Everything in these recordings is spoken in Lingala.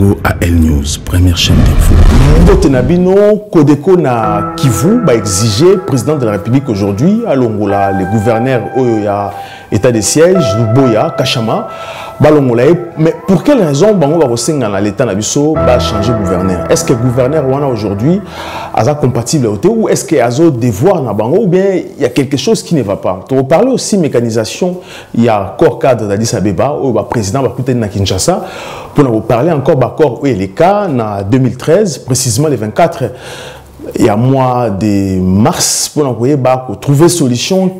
Bongo à L News, première chaîne d'info. Botenabino, Kodeko na Kivu, va exiger président de la République aujourd'hui, à Longola, les gouverneurs, Oyoya, état de siège, Boya, Kachama, Balongola. Mais pour quelle raison Bango va ressembler dans l'état Nabiso va changer gouverneur? Est-ce que le gouverneur Wana aujourd'hui est compatible ou est-ce qu'il y a un devoir na Bango ou bien il y a quelque chose qui ne va pas? Tu parler aussi mécanisation, il y a corps cadre d'Addis Abeba, où le président va peut-être na Kinshasa, pour nous parler encore d'accord où est le cas en 2013, précisément le 24, il y a mois de mars, pour nous trouver solution.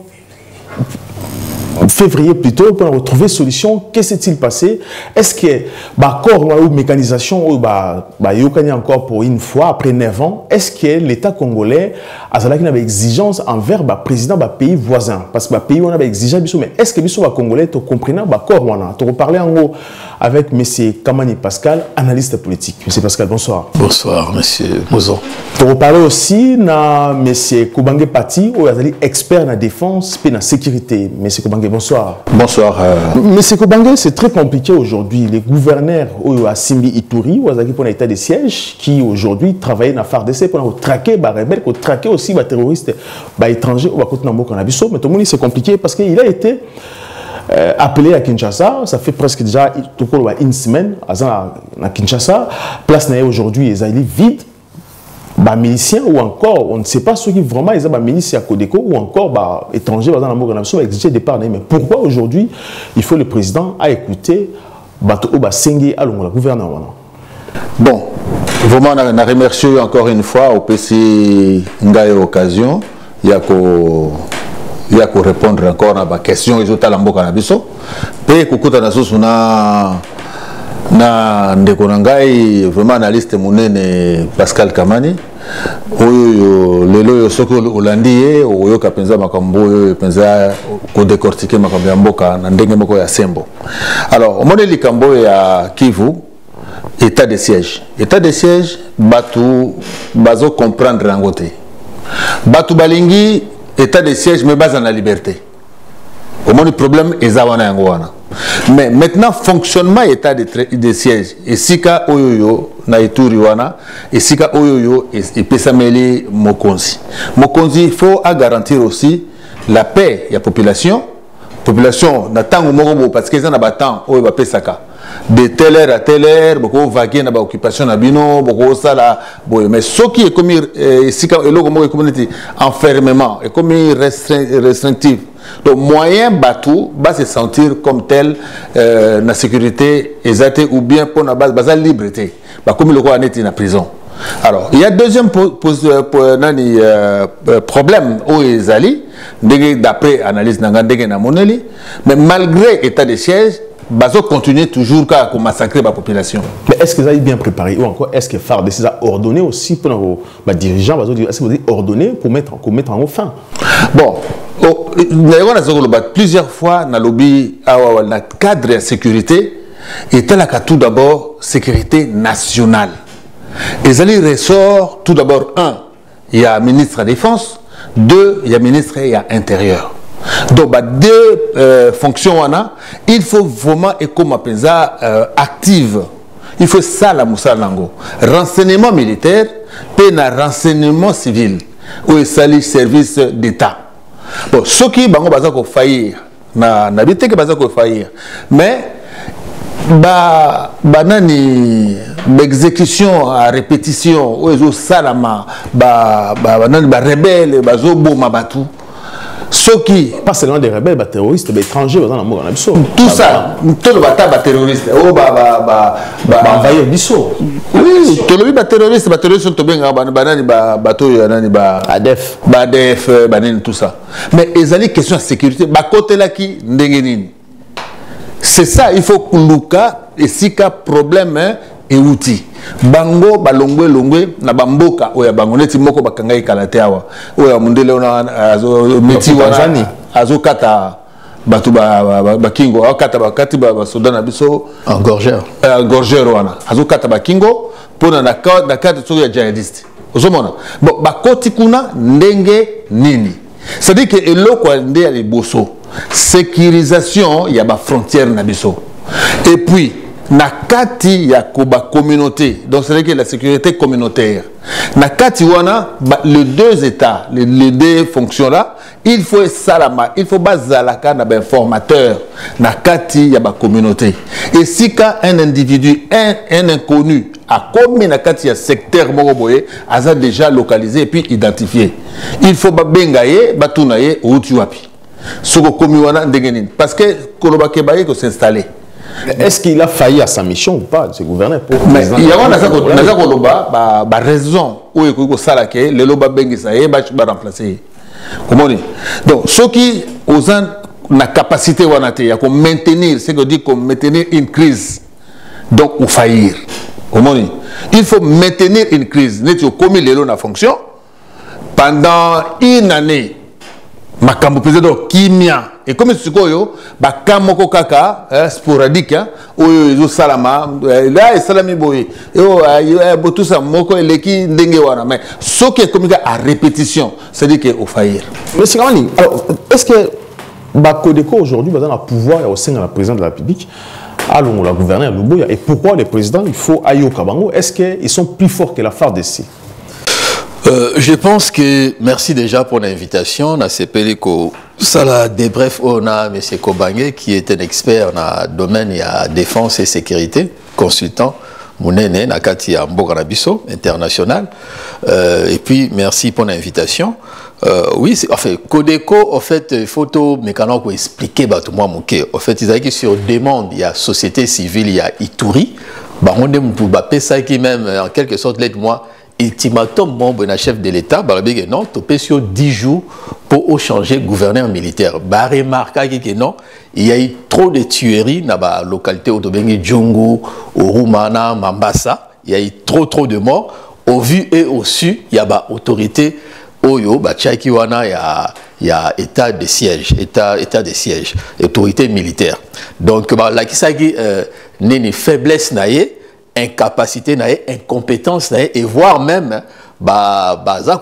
En février plutôt, pour retrouver solution, qu'est-ce qui s'est passé? Est-ce que l'accord ou mécanisation ou encore pour une fois après 9 ans, est-ce que l'État congolais a une exigence envers le président du pays voisin? Parce que le pays on a exigence, mais est-ce que les Congolais comprennent l'accord? Tu reparler en gros avec M. Kamani Pascal, analyste politique. M. Pascal, bonsoir. Bonsoir, M. Mozon. Tu reparler aussi na M. Koubange Pati, expert en défense et en sécurité. M. Koubange, bonsoir. Bonsoir. Monsieur Koubange, c'est très compliqué aujourd'hui. Les gouverneurs à Simbi Ituri, pour l'état de siège, qui aujourd'hui travaillent dans la FARDC pour traquer les rebelles, pour traquer aussi les terroristes étrangers ou à côté de Nambo Kanabiso. Mais tout le monde, c'est compliqué parce qu'il a été appelé à Kinshasa. Ça fait presque déjà une semaine à Kinshasa. Place aujourd'hui est vide. Bah, miliciens ou encore, on ne sait pas ceux qui vraiment ils ont miliciens à Kodeko ou encore bah, étrangers dans la Moganabso exiger départ. Mais pourquoi aujourd'hui il faut le président à écouter Bato Oba Sengi à le gouvernement? Bon, vraiment on a remercié encore une fois au PC Ngaye occasion. Il y a qu'à répondre encore à ma question ils ont à la Moganabso. Puis kukuta na sosuna na ndeko nangai vraiment analyste monene Pascal Kamani oyo lelo yo soko olandi oyo kapenza makambo oyo penza ko décortiquer makambo ya mboka na ndenge moko ya sembo. Alors omone likambo ya Kivu état de siège batu bazo comprendre rangote batu balingi état de siège mais baza na liberté omone problème ezawana yango wana. Mais maintenant, fonctionnement état de siège, et sika oyoyo na ituri wana, et sika oyoyo et pesameli mokonzi. Mokonzi, il faut garantir aussi la paix de la population. Population, na tango moko parce que ça na battant oyo ba pesaka. De telle heure à telle heure, beaucoup vaguer na ba occupation na bino, beaucoup ça là, mais ce qui est comme sika eloko moko communauté enfermement, et comme restrictif. Donc, moyen bateau va se sentir comme tel la sécurité exacte ou bien pour la base la liberté. Comme le roi est en prison. Alors, il y a deuxième problème où ils allaient, d'après analyse na moneli, mais malgré l'état de siège, Bazo continue toujours à massacrer la population. Mais est-ce que vous avez bien préparé ou encore est-ce que FARDC a ordonné aussi pour les dirigeants, est-ce que vous avez ordonné pour mettre en fin? Bon, plusieurs fois dans le cadre de sécurité, et tel tout d'abord sécurité nationale. Et ça ressort tout d'abord il y a ministre de la Défense, il y a ministre de l'Intérieur. Donc, deux fonctions, il faut vraiment active. Il faut ça, la Moussa Lango. Renseignement militaire, puis renseignement civil, où il s'agit service d'État. Bon, ce qui va faillir, faillir, mais l'exécution à répétition, où ils ont salama, rebelle, ceux qui pas seulement des rebelles, des terroristes, des étrangers dans la mort. Tout ça, tout le bataille terroriste. Oh envahir Bisso. Oui, tout le terroriste, les terroristes sont bien bateau ADF, tout ça. Mais ils ont une question de sécurité. Côté là qui ndengenini. C'est ça, il faut que Luka et Sika problème et outils. Bango balongwe longwe na bamboka oya bango neti moko bakanga ikalate awa oya mundele ona azo meti wana azo kata batu bakingo akata bakati ba soda na biso engorgeur wana azo kata bakingo pona na kata tso ya jihadiste ozomona bon bakoti kuna ndenge nini c'est-à-dire que eloko nde ya liboso sécurisation ya ba frontière na biso et puis nakati ya koba communauté, donc c'est-à-dire que la sécurité communautaire. Nakati wana les deux états, les deux fonctions là, il faut salama, il faut bazalaka na ben formateur nakati ya ba communauté. Et si quand un individu, un inconnu a commis nakati ya secteur moko boye, aza déjà localisé et puis identifié. Il faut ba bengaye, ba tunaye ou tu wapi. Soko komi wana ndengeni parce que koloba kebaye ko s'installer. Est-ce qu'il a failli à sa mission ou pas, ce gouverneur? Mais il y a une raison où il faut que les loba bengisa va remplacer. Donc, ceux qui ont la capacité de maintenir, c'est que dit qu'on maintenir une crise, donc ou faillir. Il faut maintenir une crise. Nous comme les lois na fonction pendant une année. Makambo président kimia et comme ce koyo ba kamoko kaka sporadique oyo salama là salami boy et tout ça moko eleki ndenge wana mais ce qui est comme à répétition c'est dire que au faillir. Mais c'est comment alors est-ce que ba Codeco aujourd'hui va dans le pouvoir au sein de la présidente de la République allons la gouverneur Luboya et pourquoi les présidents il faut ayo kabango est-ce qu'ils sont plus forts que la FARDC? Je pense que, merci déjà pour l'invitation, na Sepelico, ça la débrief, on a M. Kobange qui est un expert dans le domaine de défense et sécurité, consultant, Mounene, Nakati Mboganabiso, international. Et puis, merci pour l'invitation. Oui, en fait, Codeco, en fait, photo mécanique pour expliquer, bah, tout moi, mon cœur. En fait, ils ont dit sur demande, il y a société civile, il y a Ituri. Bah, on est ça qui même, en quelque sorte, l'aide-moi. Ultimatum, membre d'un chef de l'État, non, topé sur 10 jours pour changer gouverneur militaire. Remarquez que non, il y a eu trop de tueries dans la localité au Djongo, au Roumana, Mambasa. Il y a eu trop de morts. Au vu et au su, il y a une autorité, Oyo, Tchakiwana, il y a état de siège, état de siège, autorité militaire. Donc, là, qui s'agit d'une faiblesse naïe, incapacité, incompétence, et voire même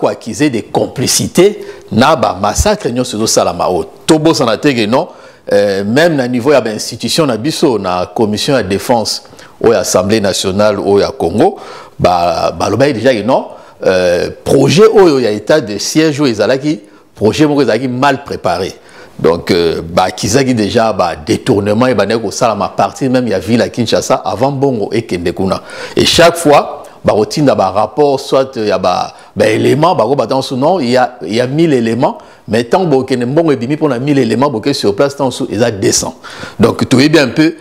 acquiser des complicités na massacre sur Salamao. Tobo sanate non même na niveau ya institution na biso na commission de défense ou Assemblée nationale ou ya Congo loba déjà non projet ou ya état de siège ou ezalaki projet moko ezalaki mal préparé. Donc, Kizaki déjà détournement et ma partie même il y a ville à Kinshasa avant Bongo et Kendekuna. Et chaque fois, routine d'un rapport, soit il y a éléments, il y a 1000 éléments, mais tant que Bongo et Bimi pour 1000 éléments, sur place, tant sous ils descend. Donc, tu es bien un peu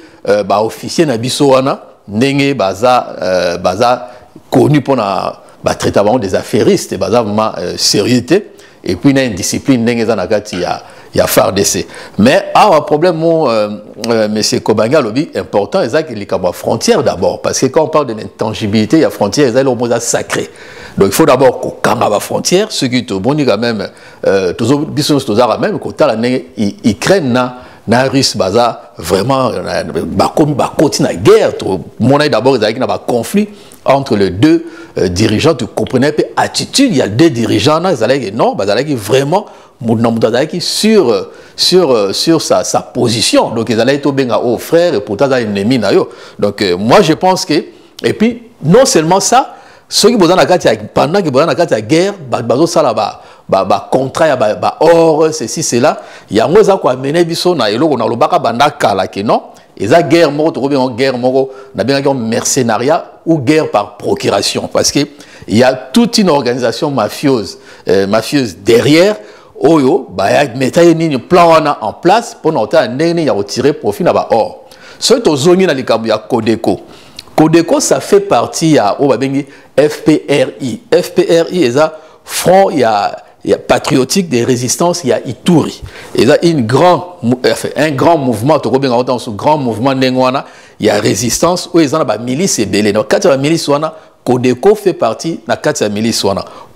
officier Nabisoana, Nenge baza connu pour le traitement des affairistes, vraiment sérieuxité. Et puis il y a une discipline il y a FARDC. Mais un problème, M. Kobanga lobby important, c'est qu'il y a une frontière d'abord. Parce que quand on parle de l'intangibilité, il y a frontière, il y a le mot sacré. Donc il faut d'abord qu'on ait la frontière, ce qui est bon, quand même, même, quand ils craignent na Russie baza vraiment continue la guerre. Mon d'abord il y a un conflit entre les deux dirigeants. Tu comprenais pas attitude. Il y a deux dirigeants là, non, vraiment sur sa position. Donc ils allaient être bien aux frères et pourtant ils ennemi na yo. Donc moi je pense que et puis non seulement ça, ceux qui pendant que la guerre, bazo ça là-bas. Contrat or ceci cela il y a moi ça quoi mener biso na elo na lobaka banda kala ke non et ça guerre moko to bien guerre moko na bien mercenariat ou guerre par procuration parce que il y a toute une organisation mafieuse derrière oyo mettre un plan en place pour noter nene ya retirer profit na ba or ce to zongi na likambo ya Codeco ça fait partie ya o babengi FPRI et ça front il y a patriotique des résistances, il y a Ituri. Et là, un grand mouvement, ce grand mouvement Nengwana, il y a résistance, où ils ont la milice et belé. Donc, quand il y a la milice, Codeco fait partie de la milice.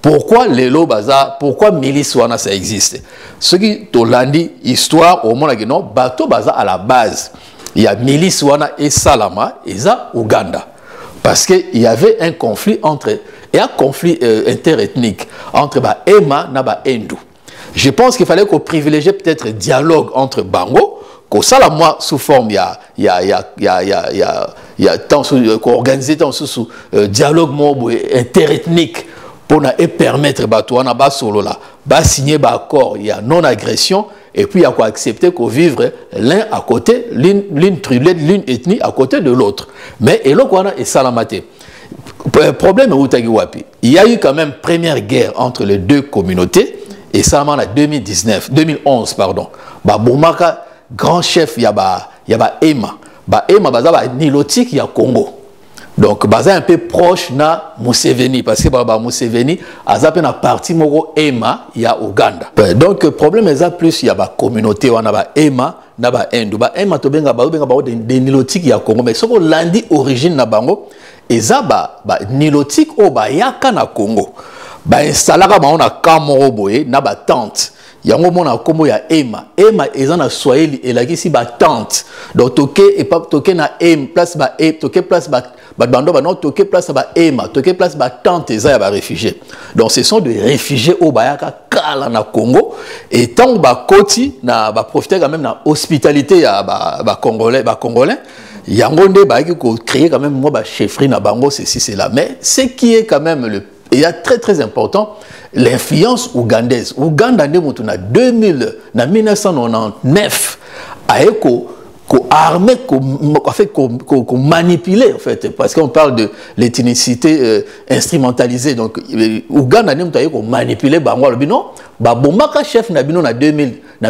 Pourquoi les lots baza, pourquoi milice ça existe? Ce qui est dit, histoire, au moment où bateau baza à la base, il y a milice et Salama, et ça, Ouganda. Parce qu'il y avait un conflit interethnique entre Ema et Endou. Je pense qu'il fallait qu'on privilégie peut-être un dialogue entre Bango, que ça, moi, sous forme, il y a il y a tant organisé tant sous dialogue interethnique pour permettre à bas solo là bas signer bas accord il y a non agression et puis il y a quoi accepter qu'on vivre l'un à côté l'une tribulette l'une ethnie à côté de l'autre mais et là quoi et salamate problème il y a eu quand même première guerre entre les deux communautés et ça en 2011 pardon bah Boumaka grand chef il y a Ema baza nilotique il y a Congo donc baza un peu proche na Museveni parce que Museveni azape na parti moko Ema il y a Uganda donc problème est plus il y a ba communauté wana ba Ema na ba Endo ba Ema to benga ba des nilotique il y a Congo mais soko landi origine na bango ezaba ba nilotique o ba yaka na Congo ba installaka ba on a kamoro boye na ba tente yango mona kombo ya Ema eza na Swahili elaki si ba tente donc toke et pas toke na place ba toke place ba bando ba non toke place ba Ema toke place ba tente eza ya ba réfugiés donc ce sont des réfugiés au bayaka kala na Congo et tant ba koti na ba profiter quand même na hospitalité ya ba congolais yango nde ba ki ko créer quand même moi ba chefferie na bango ceci c'est là mais ce qui est quand même il y a très important l'influence ougandaise. Ouganda na 1999 a armé qu'on manipulé en fait parce qu'on parle de l'ethnicité instrumentalisée donc Ouganda qu'on manipulé bango non ba bombaka chef na bino na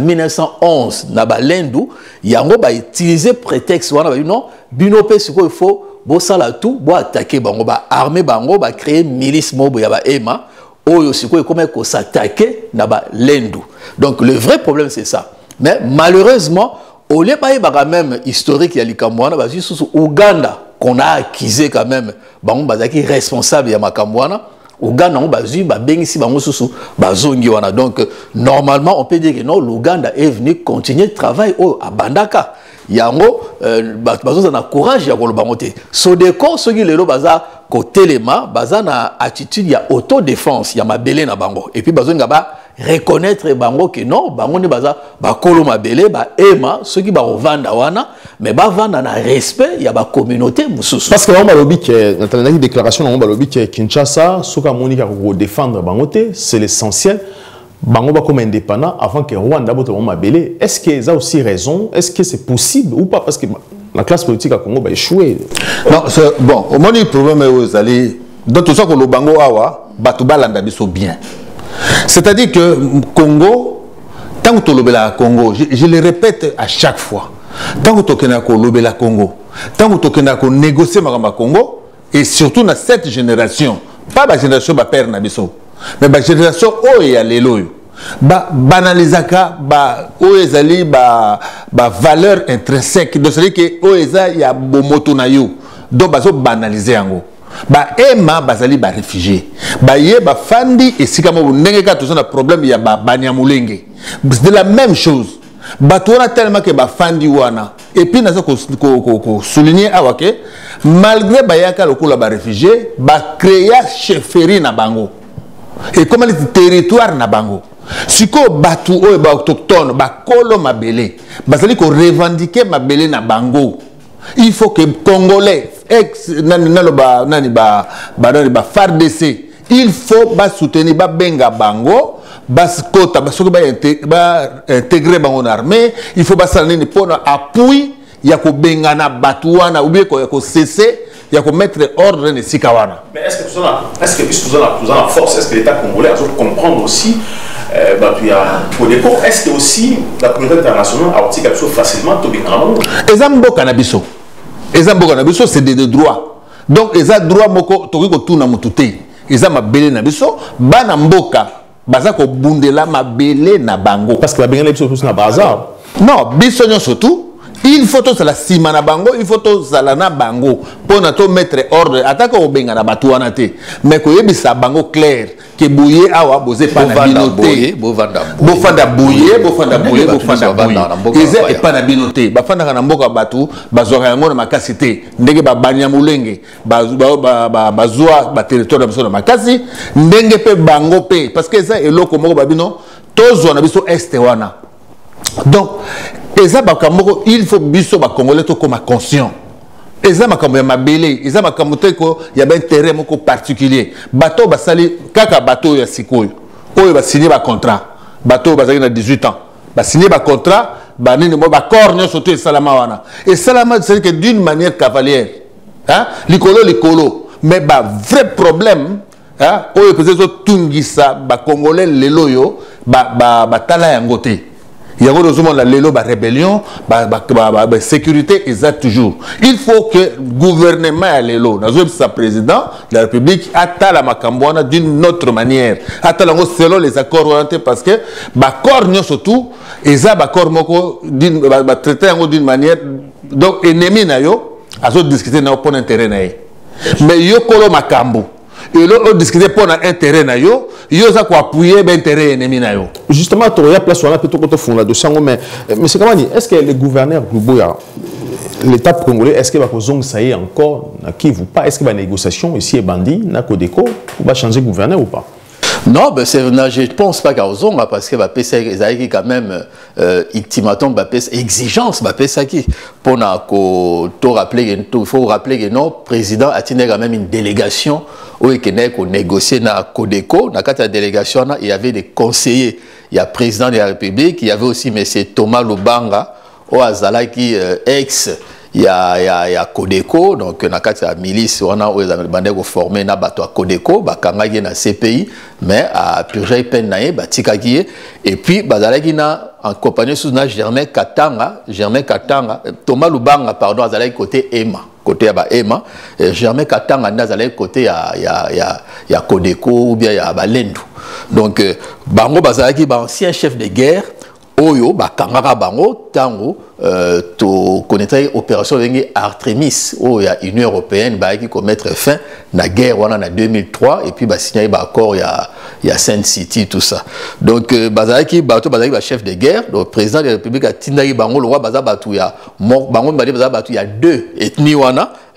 1911 na balendu yango ba utiliser prétexte wana non bino pe siko il faut bo sala tout bo attaquer bango ba armé bango ba créer milice mobo ya ba Ema oyo siko comment ko s'attaquer na ba lendu donc le vrai problème c'est ça mais malheureusement au lieu pas même historique ya likamwana ba sous Ouganda qu'on a accusé quand même bango bazaki responsable ya makamwana Ouganda on bazui ba bengisi bango sous bazongi wana donc normalement on peut dire que non l'Ouganda est venu continuer de travail au Bandaka yango bazo na courage ya koloba ngote Sodeko soki lelo baza côté lema baza na attitude ya autodéfense ya mabele na bango et puis bazo ngaba reconnaître bango que non bango ne baza ba kolo mabele ba Ema soki ba ovanda wana mais ba vanda na respect ya ba communauté mususu parce que on balobi que dans une déclaration on balobi que Kinshasa soka monika ko défendre bangote c'est l'essentiel bango ba comme indépendant avant que Rwanda boto mabele est-ce que ça aussi raison est-ce que c'est possible ou pas parce que la classe politique à Congo va échouer non bon au moins le problème est aux allez dans tout ça que le bango awa batuba landa biso bien c'est-à-dire que Congo tant que tu la Congo je le répète à chaque fois tant que tu as la Congo tant que tu as négocier ma Congo et surtout dans cette génération pas la génération ba père na biso mais la génération oh ya lelo ba banalizaka ba oezali ba valeur intrinsèque de celui que oeza ya bomoto na yo donc bazo banaliser yango ba Ema bazali ba réfugié ba ye ba fandi et sikamo ndenge ka tout ça problème ya ba banyamulenge c'est la même chose ba tola tellement que ba fandi wana et puis nazo ko souligner awake malgré ba yaka lokola ba réfugié ba créer chefferie na bango et comment le territoire na bango siko batu oyo ba autochtone ba kolo mabele bazali ko revendiquer mabele na bango il faut que congolais ex nani ba FARDC il faut ba soutenir ba benga bango ba skota ba soko ba intégrer bango na armée il faut ba salani ni pona appui ya ko benga na batu wana ou bien ko cesser il y a qu'on mettre ordre dans ces kawana. Mais est-ce que puisque vous avez la force, est-ce que l'État congolais a comprendre aussi, est-ce que aussi la communauté internationale a aussi quelque chose facilement tout bien. Ezambo cannabis, c'est des droits. Donc les droits moko tokiko tuna mutute. Ezama belé na biso, bana mboka bazako bundela mabele na bango. Parce que la bengala biso tous na bazar. Non, biso nyon surtout. Il faut tous la simana bango, il faut tous la na bango pour nous mettre ordre. Attaque au benga na batuana te, mais que yebisa bango clair que bouiller awa bosé pas na binoté, bofanda bouiller. Ils est pas na binoté. Bafanda na mboka batu, bazora yango na makasi te. Ndenge ba banyamulenge, bazwa ba territoire na makasi, ndenge pe bango pe parce que ça eloko moko babino tozo na biso est wana. Donc il faut biso ba congolais comme conscient eza makambo ya mabele eza makambo te ko ya ben intérêt moko particulier bato basali kaka bato ya sikoyo oyo ba signer ba contrat bato bazali na 18 ans ba signer ba contrat ba nini mo ba corps nyonso to esalama wana esalama c'est que d'une manière cavalière hein likolo mais ba vrai problème hein oyo peut-être tungisa ba congolais lelo yo ba tala yango te yango dozoma la lelo ba rébellion ba sécurité exact toujours il faut que le gouvernement ya lelo nazo sa président de la République atala makambo wana d'une autre manière atala ngo selon les accords orientés parce que ba corps nyonso tout eza ba corps moko d'une ba traiter yango d'une manière donc ennemi na yo azo discuter na pour intérêt na ye mais yo kolo makambo et là on discuter pour intérêt na yo ça quoi appuyer ben intérêt ennemi na yo justement tu y a place on a plutôt quand on la dossier mais c'est comment dire est-ce que le gouverneur Luboya l'état congolais est-ce que va causer ça y est encore qui vous pas est-ce que va négociation ici est bandit na Codeco ou va changer gouverneur ou pas? Non, ben je ne pense pas qu'à Ozonga parce que il quand même ultimatum, exigence, pour rappeler, il faut rappeler que non, président a tenu quand même une délégation où il a négocié na Codeco, dans la délégation il y avait des conseillers, il y a président de la République, il y avait aussi M. Thomas Lubanga, au Azalaki ex. Il y a Codeco, donc na la milice, on a formé na bato à Codeco, bakangaki na CPI, mais à purger peine nae, batikaki et puis bazalaki na en compagnie sous na Germain Katanga, Thomas Lubanga pardon, azalaki côté EMA, côté ba EMA, Germain Katanga nazalaki côté ya Codeco ou bien ya Balendu. Donc bango bazalaki ba ancien chef de guerre Oyo, bakangaka bango, tango, to connaître opération de Artemis, où il y a une européenne qui commettre fin à la guerre en 2003, et puis signé un accord, il y a Saint City, tout ça. Donc, Bazaki, chef de guerre, le président de la République a tindaki bango, le roi Bazabatu, il y a deux ethnies,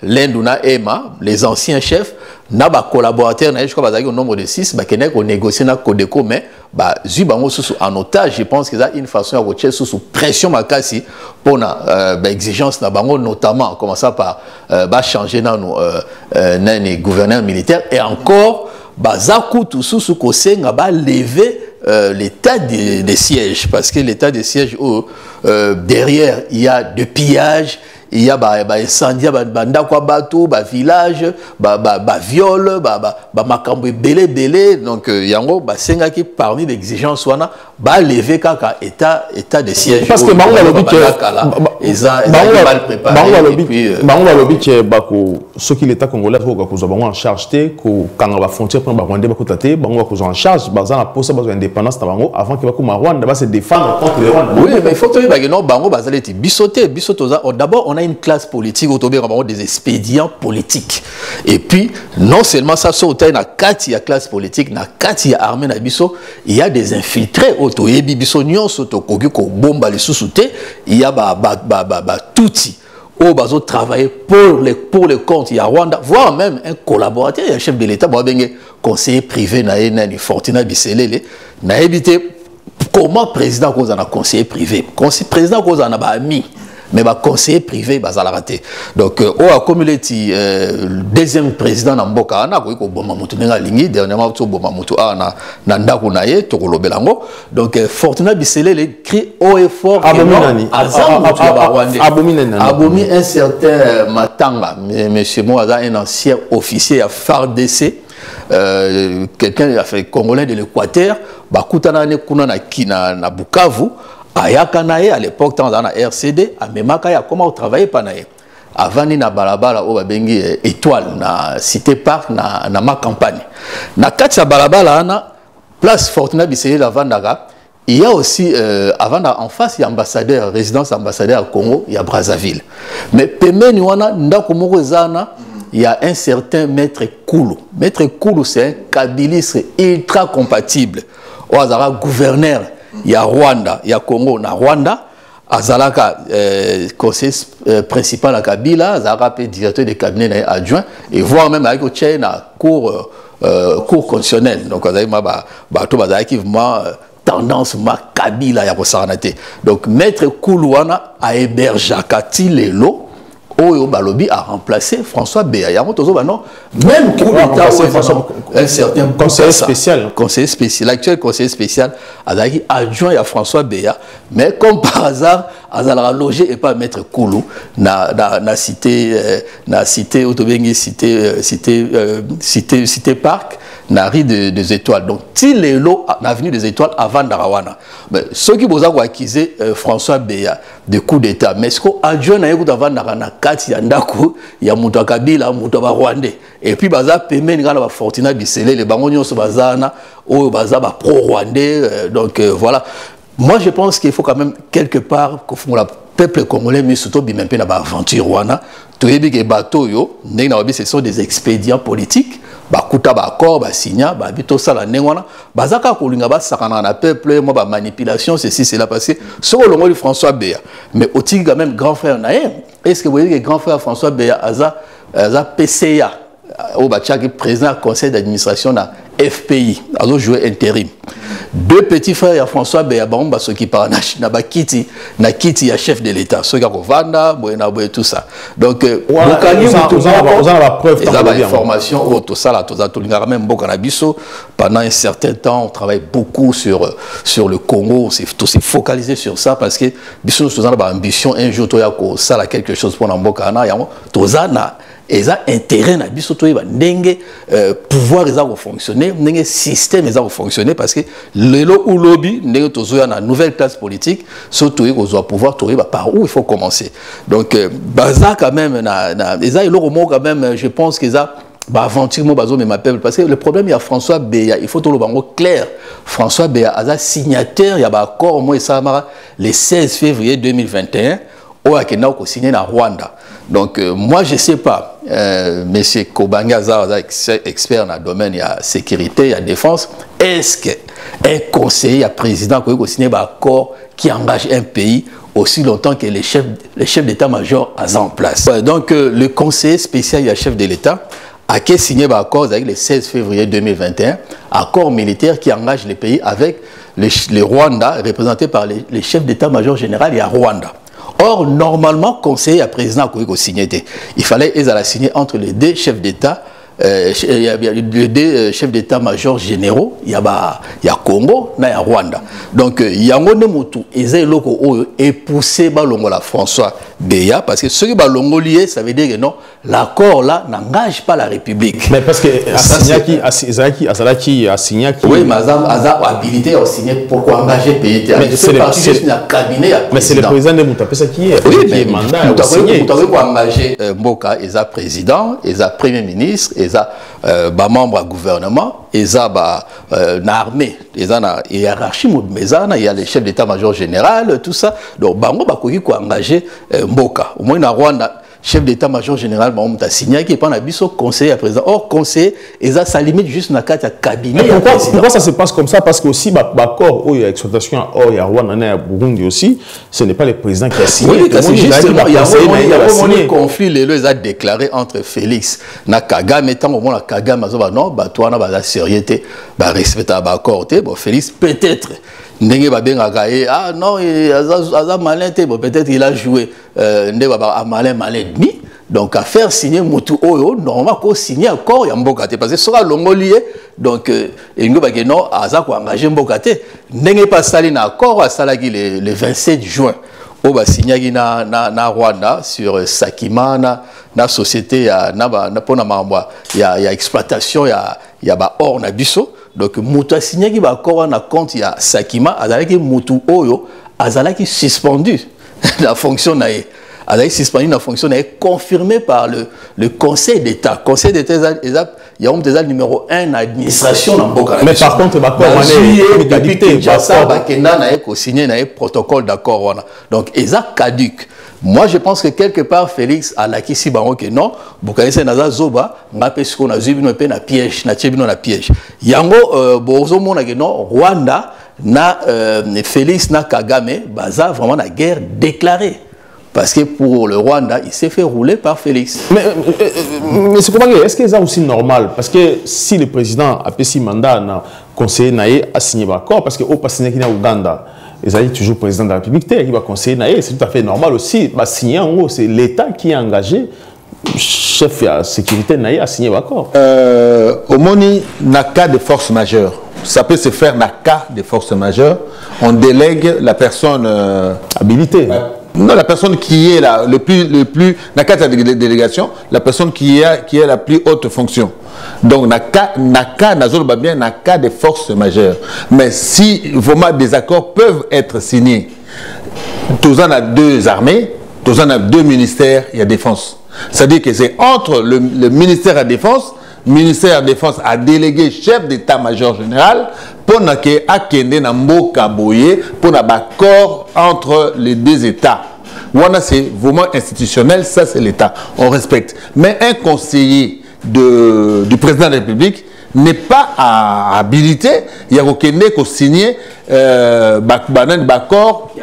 l'Indouna Ema, les anciens chefs, na ba collaborateurs na je crois au nombre de 6 ba kenek on négocier na Codeco mais ba zu bango sous en otage je pense que ça une façon à rocher sous pression makasi pour na exigence na bango notamment en commençant par ba changer na les gouverneurs militaires et encore ba zaku tout sous kosenga ba lever l'état de siège parce que l'état de siège derrière il y a de pillage il y a incendie banda kwa bateau village viol makambo belé donc yango senga qui parmi l'exigence wana lever kaka état de siège parce que bango lobi que bako ce qui l'état congolais ko ko bango en charge té ko kanga ba frontière pour ba Rwanda ba kotate bango ko en charge baza na posa ba indépendance na bango avant que ba ko Rwanda ba se défendre contre les Rwandais. Oui mais il faut que non bango bazaleti bisoté d'abord on a une classe politique autour des expédients politiques et puis non seulement ça saute na kati ya classe politique na kati ya armée na biso il y a des infiltrés auto yebi biso nyonso to koki ko bomba les sous-souté il y a touti au bazo travailler pour le compte il y a Rwanda voire même un collaborateur il y a un chef de l'État bengue conseiller privé na ni Fortuna Biselele na éviter comment président cause en a conseiller privé président cause en a ami mais ba conseiller privé bazala raté donc au communauté deuxième président na mboka na ko boma mutu nga lingi dernièrement to boma mutu na ndako na ye to kolobelango donc Fortuna Biselele crie haut et fort abomi un certain Matanga monsieur Moaza un ancien officier à FARDC quelqu'un a fait congolais de l'Équateur ba kutana ne kuna na Bukavu Ayakanaye à l'époque dans la RCD à Memaka ya comment travailler panaye avant ni na balabala o babengi étoile na cité parc na ma campagne na kati ya balabala na place Fortuna Biselele la Vandaka il y a aussi avant en face il y a ambassadeur résidence ambassadeur à Congo il y a Brazzaville mais pemeni wana ndako moko zana il y a un certain maître Koulou c'est un kabiliste ultra compatible au Azara gouverneur il y a Rwanda, il y a Congo, na Rwanda, Azalaka, conseiller principal à Kabila, Azalaka, directeur de cabinet adjoint, et voire même avec la cour constitutionnelle. Donc, Azalaki, tendance, Kabila, il y a donc, maître Koulouana a hébergé Kati Lelo, Oyo Balobi a remplacé François Béa. Même coup d'État, un certain conseiller spécial. Conseiller spécial, l'actuel conseiller spécial, adjoint à François Béa. Mais comme par hasard, Azala logé et pas mettre Koulou, na cité Parc, na rue des Étoiles. Donc, s'il est là, l'avenue des Étoiles avant Darawana. Mais ceux qui vous ont accusé François Béa de coup d'État, mais ce qu'on adjoint na avant Darana, Kati Yandaku, il y a Mouta Kabila, Mouta Rwandais. Et puis, Baza Pemé, Ngala Fortina Bissele, les Bangonios Bazana, ou Baza pro-Rwandais. Donc, voilà. Moi, je pense qu'il faut quand même, quelque part, que le peuple congolais, mais surtout, même pas l'aventure Rwanda, tous les bateaux, ce sont des expédients politiques. Bakuta accord, signa, bito sala nengwana, bazaka kolinga ba sakana na peuple, moi manipulation, ceci c'est là passé. Sur le nom de François Béa, mais aussi quand même grand frère naïm. Est-ce que vous voyez que grand frère François Béa aza PCA au Bachaki président conseil d'administration na FPI, alors jouer intérim. Deux petits frères, François Béa, ceux qui parlent na Kiti ya chef de l'État, ceux qui ont Vanda, tout ça. Donc, vous avez la preuve, vous avez l'information, tout ça, même pendant un certain temps, on travaille beaucoup sur le Congo, on s'est focalisé sur ça parce que nous avons ambition un jour, ça a quelque chose pour Nambokana, tout ça, et ça intérêt na biso to ba ndenge pouvoir ça fonctionner ndenge système ça fonctionner parce que lelo ou lobby ndenge tozoya na nouvelle classe politique surtout ils doivent pouvoir trouver par où il faut commencer donc baza quand même na ça il quand même je pense que ça aventure mo bazo mais m'appelle parce que le problème il y a François Béa il faut tout le bango clair François Béa a signataire il y a accord moi ça le 16 février 2021 au akena ko signé na Rwanda. Donc, moi, je ne sais pas, M. Kobangaza, expert dans le domaine de la sécurité et de la défense, est-ce qu'un conseiller, un président qui a signé un accord qui engage un pays aussi longtemps que les chefs d'état-major sont en place? Donc, le conseiller spécial et chef de l'État a signé un accord avec le 16 février 2021, accord militaire qui engage les pays avec les Rwanda, représentés par les chefs d'état-major général et à Rwanda. Or, normalement, conseiller à président a signé. Il fallait signer entre les deux chefs d'État, les deux chefs d'État-major généraux, il y a Congo, il y a Rwanda. Donc, il y a un motu, et poussé la François Béa, parce que ce qui est lié, ça veut dire que non, l'accord là n'engage pas la République. Mais parce que Azalaki a signé. Oui, mais Azar a habilité à signer pour engager le pays. Mais c'est le président de Moutapesa qui est. Oui, mais Moutapesa a engagé Mboka, il a président, il a premier ministre, il a membre du gouvernement, il a l'armée, il a la hiérarchie, il y a le chef d'état-major général, tout ça. Donc, Bango a engagé Mboka. Au moins, dans Rwanda, chef d'état-major général, on a signé qu'il n'y a pas de conseiller à président. Or, conseiller, ça limite juste dans le cabinet. Pourquoi ça se passe comme ça? Parce que aussi, l'accord, il y a exploitation, il y a Rwanda, il y a Burundi aussi, ce n'est pas le président qui a signé. Oui, c'est justement, il y a un conflit, il a déclaré entre Félix et Kagame, tant au moins Kagame, non, toi, on a la sérieuté, respecter l'accord. Félix, peut-être. Ah non, malin, peut-être il a joué malin demi. Donc à faire signer Moutou Oyo, normalement qu'on signe accord il y a Mbokate parce que sera l'ongolier donc il n'y a non Aza ko engagé Mbokate n'est pas salé na accord à Salagi le 27 juin au ba signé na Rwanda sur Sakima na société na pona mamba il y a exploitation il y a ba or na biso. Donc, Moutou a signé qui va encore en compte, il y a Sakima, Azalaki Moutou Oyo, Azalaki suspendu la fonction, Azalaki suspendu la fonction, est confirmé par le Conseil d'État. Conseil d'État, il y a un numéro 1 administration dans Boka. Mais par contre, il signé un protocole d'accord. Donc, il y a caduc. Moi, je pense que quelque part, Félix a l'acquis si bon que non. Bokanese naza zoba, ngape ce qu'on a vu, nous na piège, na tchebino na piège. Yango, bozo mona que non, Rwanda na Félix na Kagame, baza vraiment la guerre déclarée. Parce que pour le Rwanda, il s'est fait rouler par Félix. Mais c'est comment est-ce que c'est aussi normal? Parce que si le président a payé mandat, conseiller a signé l'accord, parce que au passé qui na Ouganda. ils ont toujours président de la République, qui va conseiller, c'est tout à fait normal aussi. Bah, signer en gros, c'est l'État qui est engagé, chef de la sécurité, a signé l'accord. Au Moni, n'a cas de force majeure. Ça peut se faire dans cas de force majeure. On délègue la personne habilitée. Non, la personne qui est là, le plus, dans cas de délégation, la personne qui est la plus haute fonction. Donc, dans cas de force majeure. Mais si vraiment des accords peuvent être signés, tous en a deux armées, tous en a deux ministères, il y a défense. C'est-à-dire que c'est entre le ministère de la Défense, ministère de la Défense a délégué chef d'état-major général pour que akende na mboka boye pour un accord entre les deux États. Voilà, c'est vraiment institutionnel, ça c'est l'État, on respecte. Mais un conseiller du président de la République n'est pas habilité, il y a qu'à signer un accord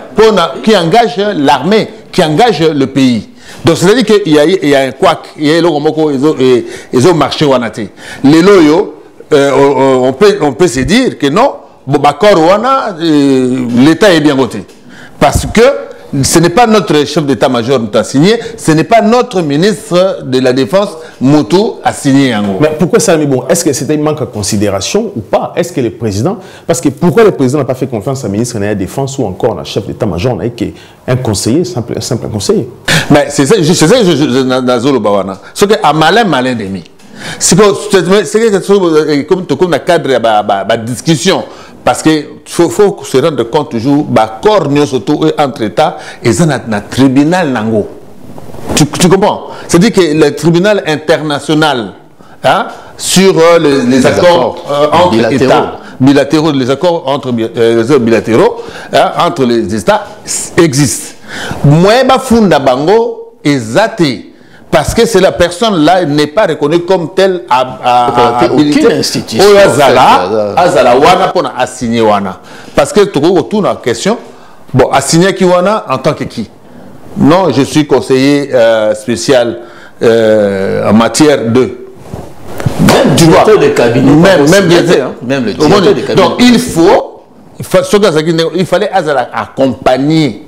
qui engage l'armée, qui engage le pays. Donc, c'est-à-dire qu'il y a un couac, il y a ils ont marché au Wanate. Les loyaux, on peut se dire que non, l'État est bien voté. Parce que ce n'est pas notre chef d'état-major qui a signé, ce n'est pas notre ministre de la Défense, Moutou, a signé en gros. Mais pourquoi ça, mais bon, est-ce que c'était un manque de considération ou pas? Est-ce que le président, parce que pourquoi le président n'a pas fait confiance à ministre de la Défense ou encore à chef d'état-major, un conseiller, un simple conseiller? Mais c'est ça, dans Zolo Bawana. C'est qu'un malin demi. C'est comme dans le cadre de la discussion. Parce qu'il faut se rendre compte toujours, l'accord entre États et le tribunal Nango. Tu comprends? C'est-à-dire que le tribunal international sur les accords entre États bilatéraux, les accords entre bilatéraux entre les États existent. Moi, funda bango ezate parce que c'est la personne là n'est pas reconnue comme telle aucune institution. Azala wana pour assigner wana parce que tu retournes la question. Bon, assigner qui wana en tant que qui? Non, je suis conseiller spécial en matière de. Même du directeur de cabinet. Même le directeur de cabinet. Donc il fallait Azala accompagner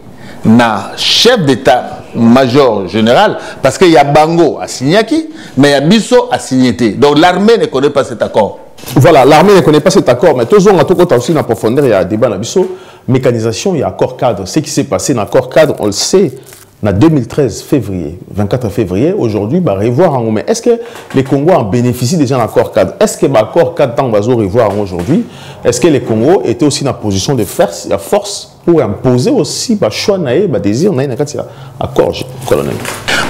na chef d'état-major général parce qu'il y a Bango à Signaki, mais il y a Bisso à Signété. Donc l'armée ne connaît pas cet accord. Voilà, l'armée ne connaît pas cet accord, mais toujours on a tout aussi en profondeur, il y a un débat dans Bisso. Mécanisation, il y a accord cadre. Ce qui s'est passé dans l'accord cadre, on le sait, en 2013, février, 24 février, aujourd'hui, revoir en mais est-ce que les Congos en bénéficient déjà d'un accord cadre? Est-ce que l'accord cadre, tant qu'on va revoir aujourd'hui, est-ce que les Congos étaient aussi dans la position de force pour imposer aussi le choix, le désir, accord, colonel?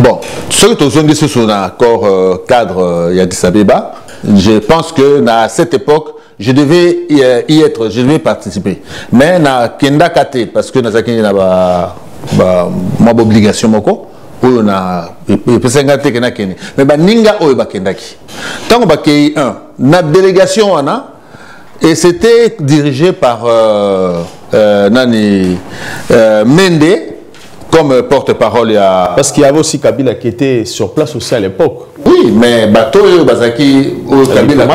Bon, ce que tu as dit sur l'accord cadre Addis Abeba, je pense que à cette époque, je devais y être, je devais participer. Mais na Kenda Kate, parce que na ma obligation moko oyo na epesanga te kena kene mais baninga oyo bakendaki tango bakei na délégation wana et c'était dirigé par Mende comme porte-parole parce qu'il y avait aussi Kabila qui était sur place aussi à l'époque. Oui, mais bato oyo bazaki oyo Kabila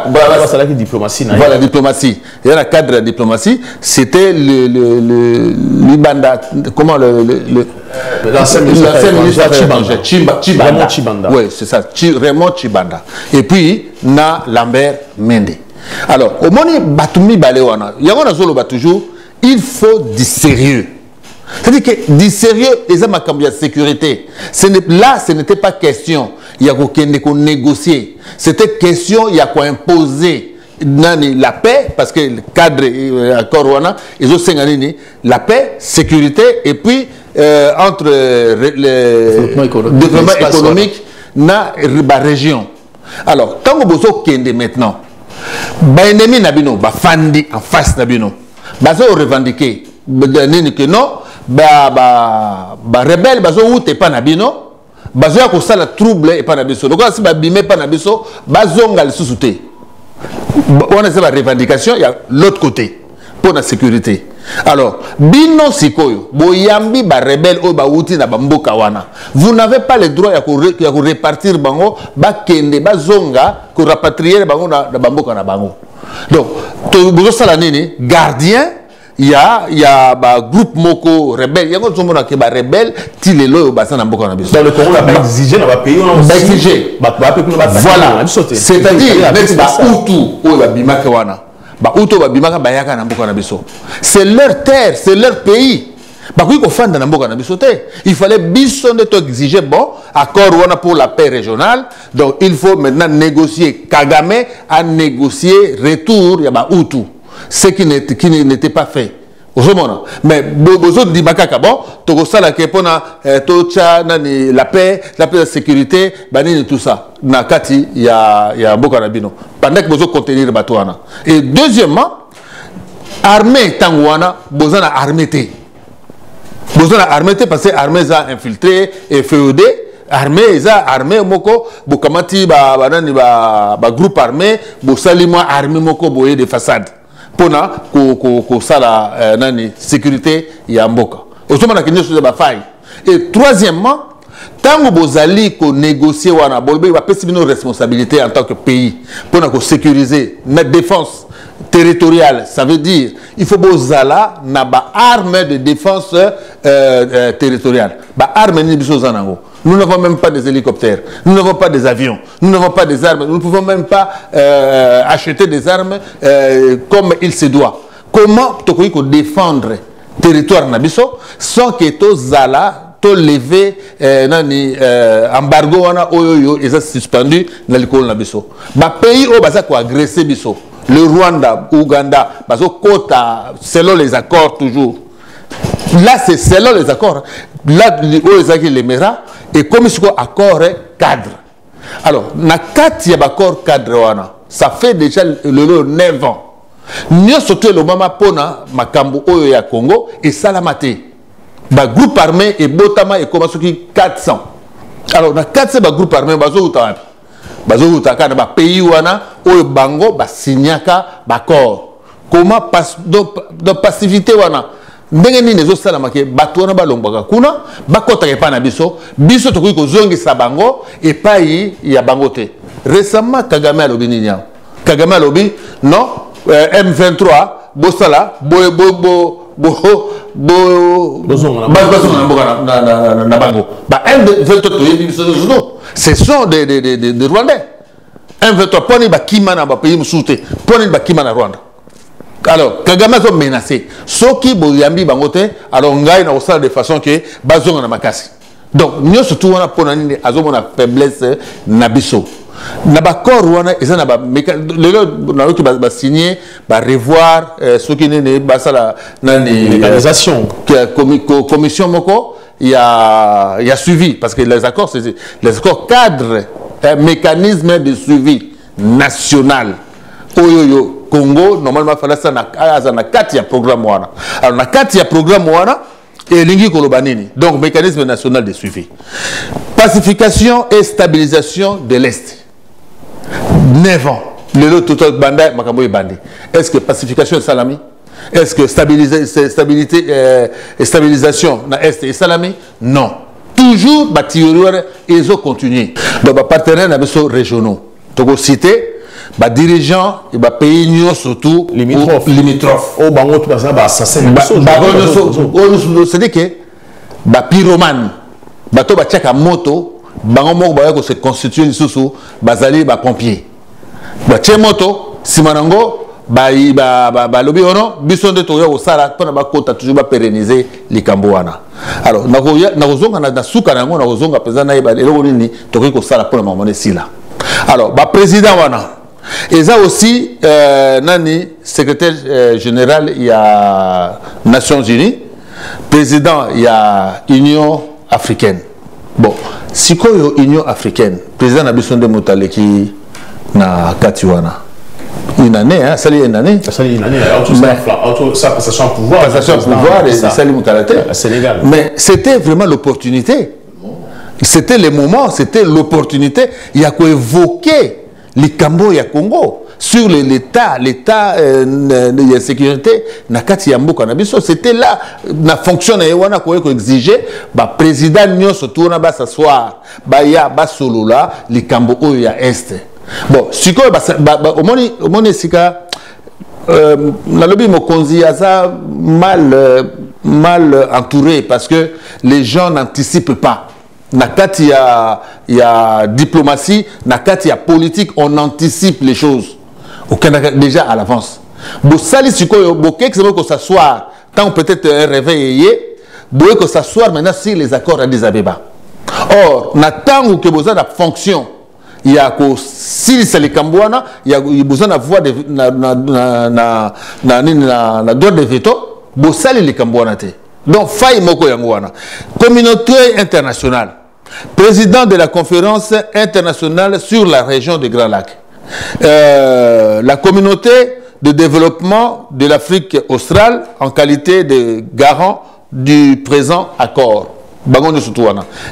voilà la diplomatie. Voilà la diplomatie. Il y a un cadre de la diplomatie. C'était l'Ibanda. Comment l'ancien ministre Chibanda. Chibanda. Oui, c'est ça. Raymond Chibanda. Et puis, na Lambert Mende. Alors, au moment où Batumi Balewana, il y a toujours, il faut du sérieux. C'est-à-dire que du sérieux, et ça m'a cambié la sécurité. Là, ce n'était pas question. Il y a qu'on négocier. C'était question, il y a quoi imposer la paix, parce que le cadre accord Rwanda, ils ont la paix, sécurité, et puis entre le développement économique dans la région. Alors, tant que vous avez maintenant, les ennemis n'abino, fandi en face n'abino, ils ont revendiqué que non, rebelle, ils ont outé pas n'abino. Bazoya ko sala trouble et pas na biso. Donc si ba bimé pas na biso, bazonga le sous-souté. On a cette revendication, il y a l'autre côté pour la sécurité. Alors, bino sikoyo, boyambi ba rebelle o ba outi na bamboka wana. Vous n'avez pas le droit ya ko répartir bango, ba kende bazonga ko rapatrier bango na bamboka na bango. Donc, to bozo sala nini gardien il y a ba groupe moko rebelle, il y a d'autres gens qui ba rebelle ti les lois basa na mboka na biso. Dans le Congo, on a exigé dans le pays, on a exigé. Voilà. C'est-à-dire même ba Hutu ou ba bimaka wana. Ba Hutu ba bimaka ba yaka na mboka na biso. C'est leur terre, c'est leur pays. Bah oui, na mboka na biso te. Il fallait biso de exiger bon accord wana pour la paix régionale. Donc il faut maintenant négocier. Kagame a négocié retour ya ba Hutu. Ce qui n'était pas fait. Mais besoin de makaka bon, to sala ke pona la paix, la sécurité, banini tout ça. Na kati ya mboka na bino. Pendant que besoin contenir batouana. Et deuxièmement, armée tangwana, besoin na armée te. Besoin na armée te parce que armée a infiltré et féodé. Armée eza armée moko bokamati ba groupe armé bo salima armée moko boye de façade. Pona ko sala nani sécurité ya mboka osoma na kinyo sur ba faille. Et troisièmement, tango bozali ko négocier wana bolbe ba pesi bino responsabilité en tant que pays pona ko sécuriser na défense territoriale. Ça veut dire il faut bozala na ba arme de défense territoriale ba arme ni biso zanango. Nous n'avons même pas des hélicoptères, nous n'avons pas des avions, nous n'avons pas des armes, nous ne pouvons même pas acheter des armes comme il se doit. Comment tu peux défendre le territoire nabiso sans que tu zala, tu lever embargo wana oyoyo et ça suspendu dans l'école nabiso. Ba pays au basa ko agresser biso. Le Rwanda, Ouganda, baso kota selon les accords toujours. Là c'est selon les accords. Là les mera et comme ce accord cadre. Alors, na kati ya accord cadre wana, ça fait déjà le 9 ans. Nous surtout le mama pona makambo oyo ya Congo et salamate. Ba groupe armé et botama et comme qui 400. Alors, na 400 ba groupe armé bazo utapi. Bazo utaka na ba pays wana oyo bango ba signaka ba accord. Comment donc passivité wana ndenge nini ezosala ke bato wana balongwaka kuna bakotaka epai na biso biso tokoki kozongisa bango epai ya bango te. Récemment Kagame alobi nini yao? Kagame alobi non M23 bosala na bango ba M23 toyebi biso ce sont des Rwandais. M23 poni bakima na ba pays mosusu te poni bakima na Rwanda. Alors, Kagame a menacé. Ce qui boyambi bangote, alors ngai na osala de façon que bazonga na makasi. Donc, nous surtout on a ponani azomo na faiblesse na biso. Na ba corps wana eza na ba na ki ba signer ba revoir ce qui ne ba sala na mécanisation commission moko il y a suivi parce que les accords c'est les accords cadres un mécanisme de suivi national. Oyoyo Congo, normalement, il fallait ça na kati ya programme wana. Alors, na kati ya programme wana, et lingi kolobanini. Donc, mécanisme national de suivi. Pacification et stabilisation de l'Est. 9 ans. Le total banda, makambo bandi. Est-ce que pacification est salami? Est-ce que stabilité et stabilisation na Est est salami? Non. Toujours, ils ont continué. Donc, les partenaires régionaux. Donc, cité, les dirigeants et les pays surtout limitrophes. Oh, bango tout ça, assassin. C'est-à-dire que les pyromanes, les tchaka moto, bango moko se constituer sous bazali ba pompier. Ba moto, simanango, ba lobi ono, bison de toyo au sala, pour na kota toujours ba pérenniser les kamboana. Alors, na kozonga na suka nango na kozonga pezana ba eloko nini tokoki ko sala pour na mamone sila. Alors, ba président wana et ça aussi, Nani, secrétaire général, il y a Nations Unies, président, il y a Union africaine. Bon, si quoi Union africaine, président Nabisson de Moutaleki na Katiwana. Une année, hein, ça une année. Ça une année, ça passation au pouvoir. Passation au pouvoir et ça au Sénégal. Mais c'était vraiment l'opportunité. C'était le moment, c'était l'opportunité. Il y a quoi évoquer les Cambo et Congo sur l'état de sécurité na kati ya mboka na biso. C'était là na fonction na wana ko exiger ba président nyonso tourna ba s'asseoir ba ya ba solola les Cambo oyo ya est. Bon, siko omoni sika Nalobi Mokonzi a ça mal entouré parce que les gens n'anticipent pas. Nakati il y a diplomatie, nakati il y a politique, on anticipe les choses. Au Canada déjà à l'avance. Bosali sikoyo boké que s'asseoir tant peut-être un réveil doit que s'asseoir maintenant sur les accords à Addis Abeba. Or, n'attend que besoin de fonction. Il y a que si c'est les Cambouana, il y a besoin d'avoir la droit de veto. Bosali les Cambouana. Donc, faille moko yangouana. Communauté internationale. Président de la conférence internationale sur la région des Grands Lacs. La communauté de développement de l'Afrique australe en qualité de garant du présent accord.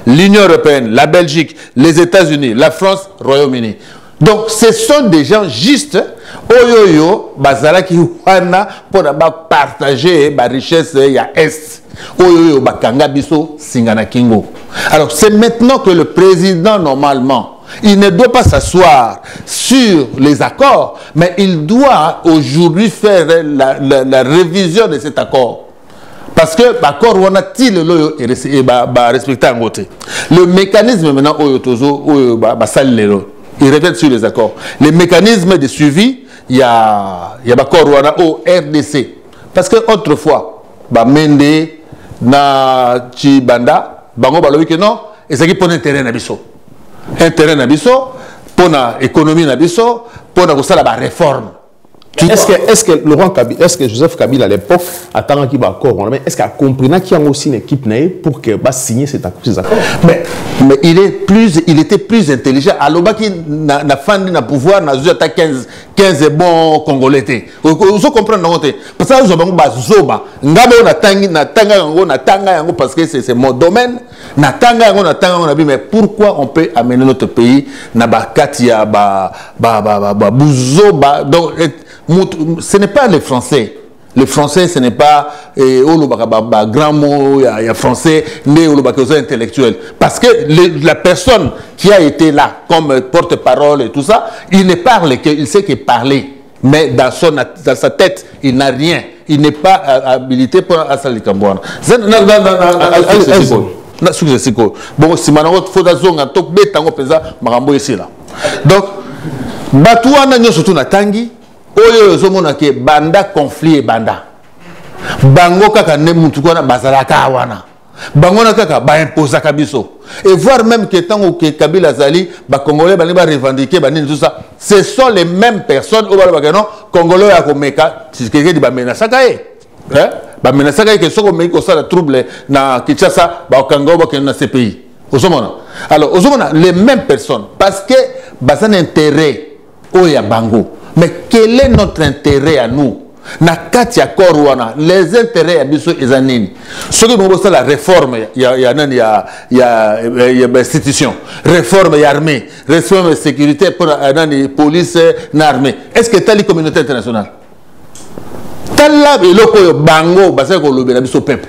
L'Union européenne, la Belgique, les États-Unis, la France, Royaume-Uni. Donc, ce sont des gens justes, oyoyo, bazala qui wana pour partager la richesse ya est. Oyoyo, bakanga biso, singana kingo. Alors, c'est maintenant que le président, normalement, il ne doit pas s'asseoir sur les accords, mais il doit aujourd'hui faire la révision de cet accord. Parce que l'accord on a-t-il respecté en côté. Le mécanisme maintenant il revient sur les accords. Les mécanismes de suivi, il y a l'accord au RDC. Parce que autrefois, Mende, na Chibanda, bango balobi que non, et ça qui pose un terrain nabiso. Un terrain nabiso, pour l'économie nabiso, pour la réforme. Est-ce que Laurent Kabila, est-ce que Joseph Kabila à l'époque, attendant qu'il va accord, est-ce qu'il a compris qu'il y a aussi une équipe pour que va signer ces accords? Mais il était plus intelligent. Alors qu'il n'a fandi na pouvoir, n'a pas 15 bons Congolais. Vous comprenez parce que nous avons zoba. Parce que c'est mon domaine. Mais pourquoi on peut amener notre pays na bakatia donc ce n'est pas les Français. Les Français, ce n'est pas grand mot, il y a Français, mais intellectuel. Parce que la personne qui a été là comme porte-parole et tout ça, il ne parle qu'il sait qu'il parler. Mais dans sa tête, il n'a rien. Il n'est pas habilité pour Assali Kambouana. Bon, si maintenant, il faut ici là. Donc, Batouana nyo surtout na tangi, oyo zomona ke banda conflit banda. Bango kaka ne mutukona bazalaka wana. Bango na kaka ba imposa kabiso. Et voir même que tant que Kabila Zali, ba Congolais ba revendiquer ba tout ça, ce sont les mêmes personnes au ba non Congolais ya komeka, si quelqu'un dit ba menasa kae. Hein? Ba menasa kae que soko meko ça la trouble na Kinshasa, ba Kango ba na ces pays. Alors, les mêmes personnes, parce que c'est un intérêt au Yabango. Mais quel est notre intérêt à nous? Les intérêts à Bissot et Zanini. Ce que nous voulons, c'est la réforme. Il y a institution. Réforme et armée. Réforme et sécurité pour la police et l'armée. Est-ce que tu as les communautés internationales? Tu as le Bango, parce que tu as peuple.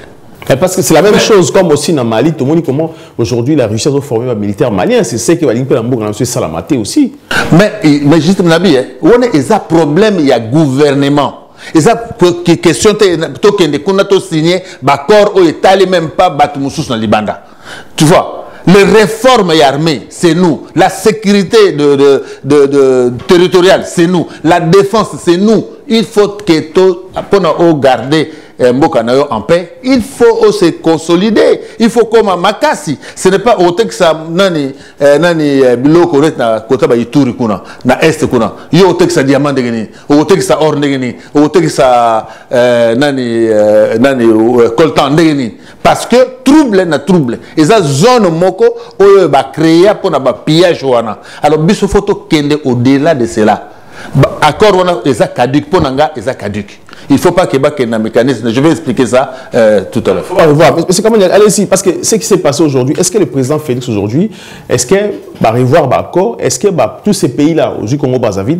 Parce que c'est la même chose comme aussi dans Mali, tout le monde comment aujourd'hui la Russie a formé un militaire malien, c'est ce qui va dire que l'Ambourg a Salamaté aussi. Mais justement, on a un problème, il y a gouvernement. Et ça, question, qu'on a signé, l'accord où il n'est même pas Batmousous dans Libanda. Tu vois? Les réformes et armées, c'est nous. La sécurité territoriale, c'est nous. La défense, c'est nous. Il faut que tout, pour garder en paix, il faut se consolider. Il faut comme à Makassi. Ce n'est pas au texte nani biloko na kota ba ituri kuna na est kuna. Yo au texte diamant degeni, au texte or degeni, au texte nani coltan degeni. Parce que trouble na trouble. Et ça zone moko oyo ba créer pour na ba pillage wana. Alors biso photo kende au-delà de cela. Accord wana eza caduc pour nanga eza caduc. Il ne faut pas qu'il y ait un mécanisme. Je vais expliquer ça tout à l'heure. On va revoir. Mais c'est comment dire, allez-y, parce que ce qui s'est passé aujourd'hui, est-ce que le président Félix aujourd'hui, est-ce qu'il va revoir l'accord, est-ce que tous ces pays-là, aujourd'hui Congo Brazzaville,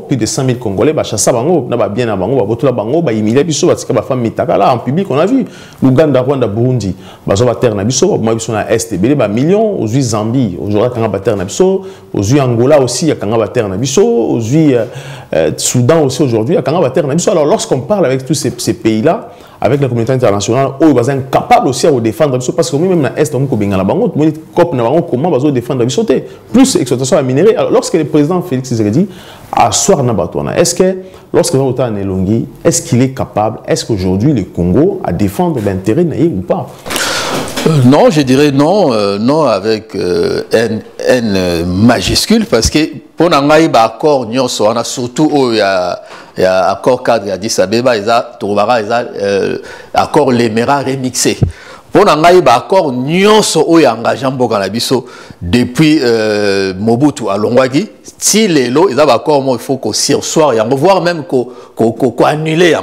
plus de 100 000 Congolais, chasser bango, bien na bango, botola bango, immigré biso, batika femme mitaka là en public, on a vu l'Ouganda, Rwanda, Burundi, bazoba terre na biso, moi biso na est, belé ba millions, aujourd'hui Zambie, aujourd'hui kanga ba terre na biso, aujourd'hui Angola aussi, ya kanga ba terre na biso, aujourd'hui Soudan aussi aujourd'hui, ya kanga ba terre na biso. Alors lorsqu'on parle avec tous ces pays-là, avec la communauté internationale, eux ils sont incapables aussi à défendre parce que même dans l'Est, on comment ils défendre la bisoté plus exploitation à minerai. Alors lorsque le président Félix Tshisekedi a soir Nabatouana, est-ce que lorsque l'on est en Elongi, est-ce qu'il est capable, est-ce qu'aujourd'hui le Congo a défendre l'intérêt naïf ou pas? Non, je dirais non, non avec N majuscule, parce que pour n'engager accord on a surtout il y a accord cadre il y a Addis Abeba, il y a accord Lemera remixé. Pour n'engager accord il y a engagé Mbokanabiso depuis Mobutu à Longwagi. Si les lots, il y a accord, il faut qu'on s'y soir, voire même qu'on annule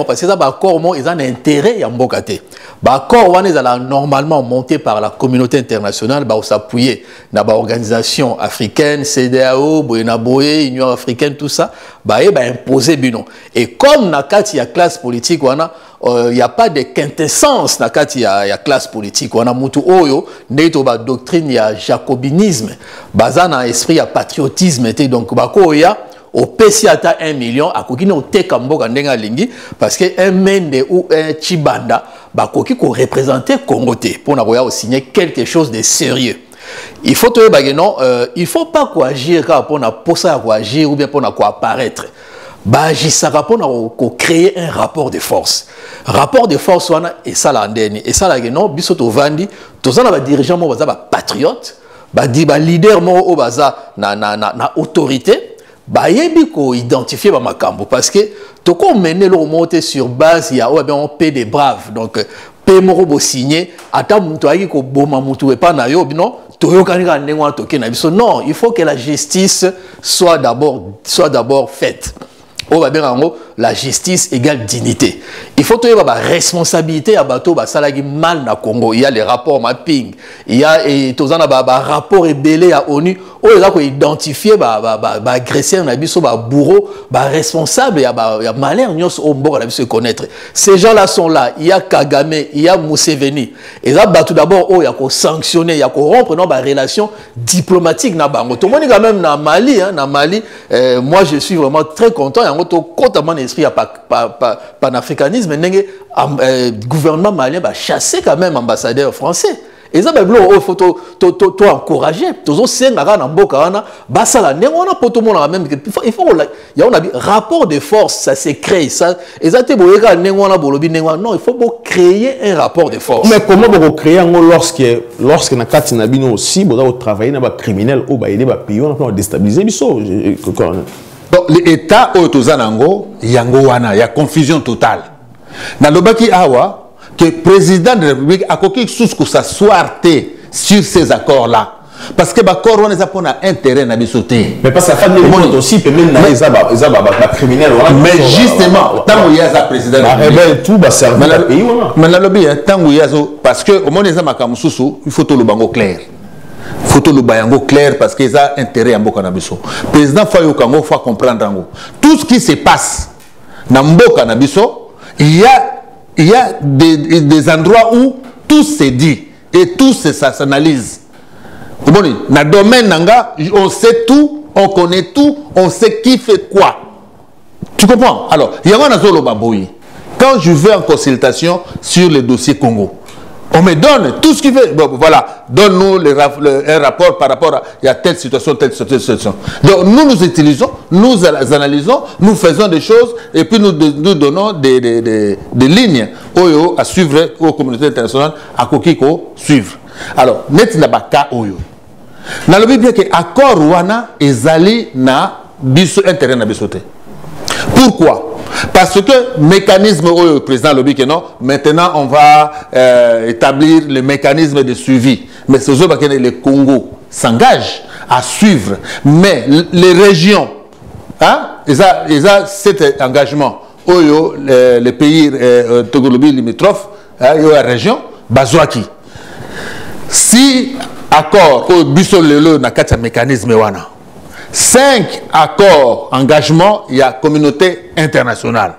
parce que ça accord ils ont un intérêt à mbokate. Accord normalement monté par la communauté internationale pour s'appuyer dans l'organisation africaine, CEDEAO, Boyenaboye, Union africaine, tout ça, imposer bino. Et comme dans il y a classe politique, il n'y a pas de quintessence dans il y a classe politique. On a mutu oyo, neto ba doctrine, il y a jacobinisme, bazana esprit, il y a patriotisme, donc bakoya. Au PC à 1 million, à Kokine au Tekambo Gandenga Lingi, parce que un Mende ou un Chibanda, Bakoki ko représenter Congoté, pour n'avoir signé quelque chose de sérieux. Il faut te dire non, il faut pas quoi agir pour na posa quoi agir ou bien pour na quoi apparaître. Agissaka pour créer un rapport de force. Rapport de force wana et ça la ndeni et ça la non biso to vandi, to za na ba dirigeant mo baza ba patriote, ba leader mo o baza na autorité. Bayebi ko identifier ba makambo parce que to ko mener le remonter sur base il y a on paie des braves donc paie moko signé ata mutu aki ko boma mutu e pa na yo bino to yo kanika ndengwa toke na biso. Non, il faut que la justice soit d'abord faite. La justice égale dignité. Il faut que la responsabilité à bateau salagi mal na Congo. Il y a les rapports mapping, il y a rapport ébélé à ONU où ils ont identifié agresseur na biso bourreau responsable il y a malheur nyos au mboko na biso connaître. Ces gens-là sont là, il y a Kagame, il y a Museveni. Et là tout d'abord il y a ko sanctionner, il y a ko rompre nos relations diplomatiques na bango. Tout le monde quand même na Mali moi je suis vraiment très content totalement esprit à panafricanisme, le gouvernement malien va chasser quand même ambassadeur français. Et ça, il faut encourager. Il faut il y a un rapport de force, ça se crée. Non, il faut créer un rapport de force. Mais comment vous créer lorsque na kati na bino aussi, vous travaillez dans les criminels ou les pays, on a déstabilisé. Donc l'État Otozanango, il y a confusion totale. Dans le Baki Awa, que le président de la République a coquille sous que ça soit sur ces accords-là. Parce que les accords ont intérêt à sauter. Mais parce que la famille aussi peut même les criminels. Mais justement, tant qu'il y a un président de la République, tout va servir le pays. Mais dans le pays, tant qu'il y a parce que au moins les Amakamususu, il faut tout le bango clair. Photo le bayango clair parce qu'ils ont intérêt à Mboka Nabiso. Président Fayo Kango, faut comprendre tout ce qui se passe dans Mboka Nabiso, il y a des endroits où tout se dit et tout s'analyse. Dans le domaine nanga, on sait tout, on connaît tout, on sait qui fait quoi. Tu comprends? Alors, il y a un zolo baboui. Quand je vais en consultation sur le dossier Congo, on me donne tout ce qu'il veut. Bon, voilà, donne-nous un rapport par rapport à il y a telle situation, telle situation. Donc nous utilisons, nous analysons, nous faisons des choses et puis nous donnons des lignes à suivre aux communautés internationales à Kokiko suivre. Alors, net n'a pas cas oyo. Dans le bien que accord Rwanda ezali na biso intérêt na bisoté. Pourquoi? Parce que le mécanisme au président Lobi que non, maintenant on va établir le mécanisme de suivi. Mais ce jour que le Congo s'engage à suivre. Mais les régions, hein, cet engagement les pays togolobi limitrophes la région bazwaki si accord au biso lelo na kati mécanisme wana 5 accords engagement il y a communauté internationale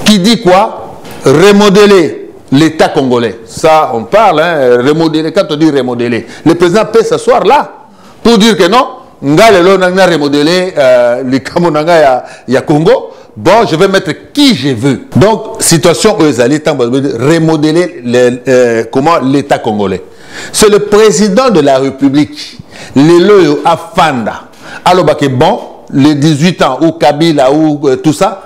qui dit quoi remodeler l'État congolais. Ça on parle remodeler. Quand on dit remodeler, le président peut s'asseoir là pour dire que non ngalelo na remodeler les Kamonanga ya Congo. Bon, je vais mettre qui je veux. Donc, situation aux alliés, remodeler comment l'État congolais. C'est le président de la République, Lelo Afanda. Alors, bon, les 18 ans, ou Kabila, ou tout ça,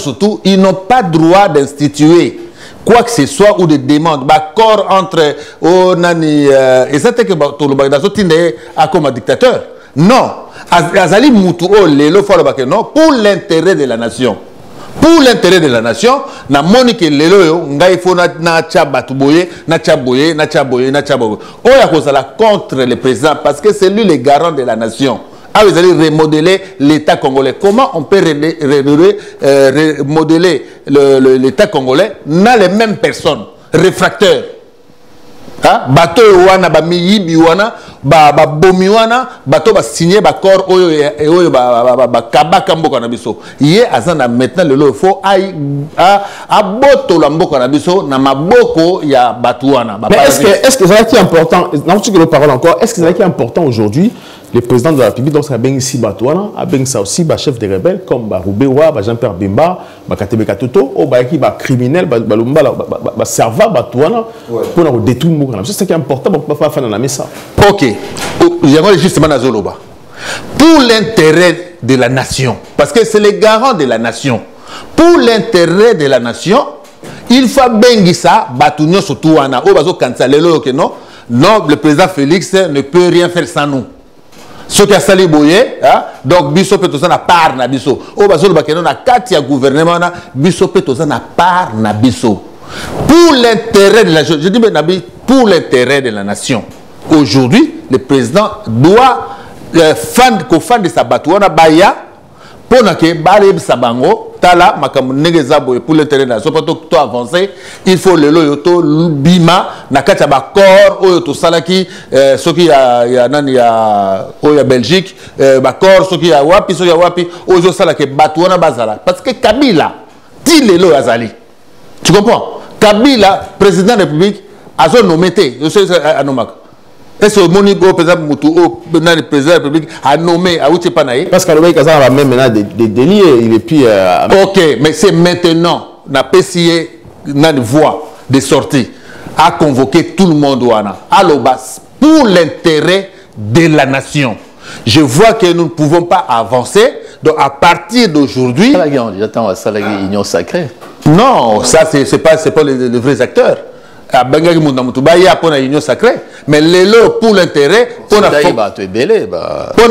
surtout, ils n'ont pas droit d'instituer quoi que ce soit ou de demande. Accord entre et ça, c'est que comme dictateur. Non. Azali Moutou, non, pour l'intérêt de la nation. Pour l'intérêt de la nation, na monique lelo ngai fo na tchabatuboye, na tchaboye, na tchaboye, na tchaboye. Oya kozala contre le président parce que c'est lui le garant de la nation. Ah, vous allez remodeler l'État congolais. Comment on peut remodeler l'État congolais? N'a les mêmes personnes, réfracteurs. Bato wana ba miyibi wana ba bomi wana bato ba signé ba corps oyo ba kabaka mboka na biso ye azana maintenant le faut ai a boto la mboka na biso na maboko ya bato wana. Mais est-ce que ça qui est important, non tu que le parole encore, est-ce que ça qui est important aujourd'hui le président de la République donc ça ben ici batouana a ben ça aussi ba chef des rebelles comme ba Roubewa ba Jean-Pierre Bemba ba Katebe Katoto o ba qui ba criminel ba lumba ba serva batouana pour détruire c'est ce qui est important pour pas faire dans la messa. OK. J'aimerais justement na zoloba. Pour l'intérêt de la nation parce que c'est le garant de la nation. Pour l'intérêt de la nation, il faut bengisa batunyo surtout wana o bazo kansalelo que non le président Félix ne peut rien faire sans nous. Ce qui a sali boye, donc biso petosa na part na biso. O bazolo bakeno na kati ya gouvernement na biso petosa na part na biso. Pour l'intérêt de la nation, je dis Nabi, pour l'intérêt de la nation. Aujourd'hui, le président doit fan de sa batouana baya pour que balib sabango tala makamunegeza boye pour l'intérêt de la nation. Pour tout avancer, il faut le loyoto bima na kacha ba corps oyoto salaki ce qui ya nani ya oya Belgique ba corps ce qui ya wapi so ya wapi ozo salaki batouana bazala parce que Kabila ti lelo azali. Tu comprends? Kabila, président de la République, a son nommé, je sais à Nomaka. Est-ce que mon président Moutou, le président de la République, a nommé à Ouchepanaï? Parce qu'à l'Ouest, il a même des délits, il est puis. Ok, mais c'est maintenant, on a essayé une voie de sortie, à convoquer tout le monde, à l'Obas, pour l'intérêt de la nation. Je vois que nous ne pouvons pas avancer, donc à partir d'aujourd'hui. J'attends à ça, l'union sacrée. Non, ça c'est pas les vrais acteurs. Il y a pour l'union sacrée, mais les lots pour l'intérêt, pour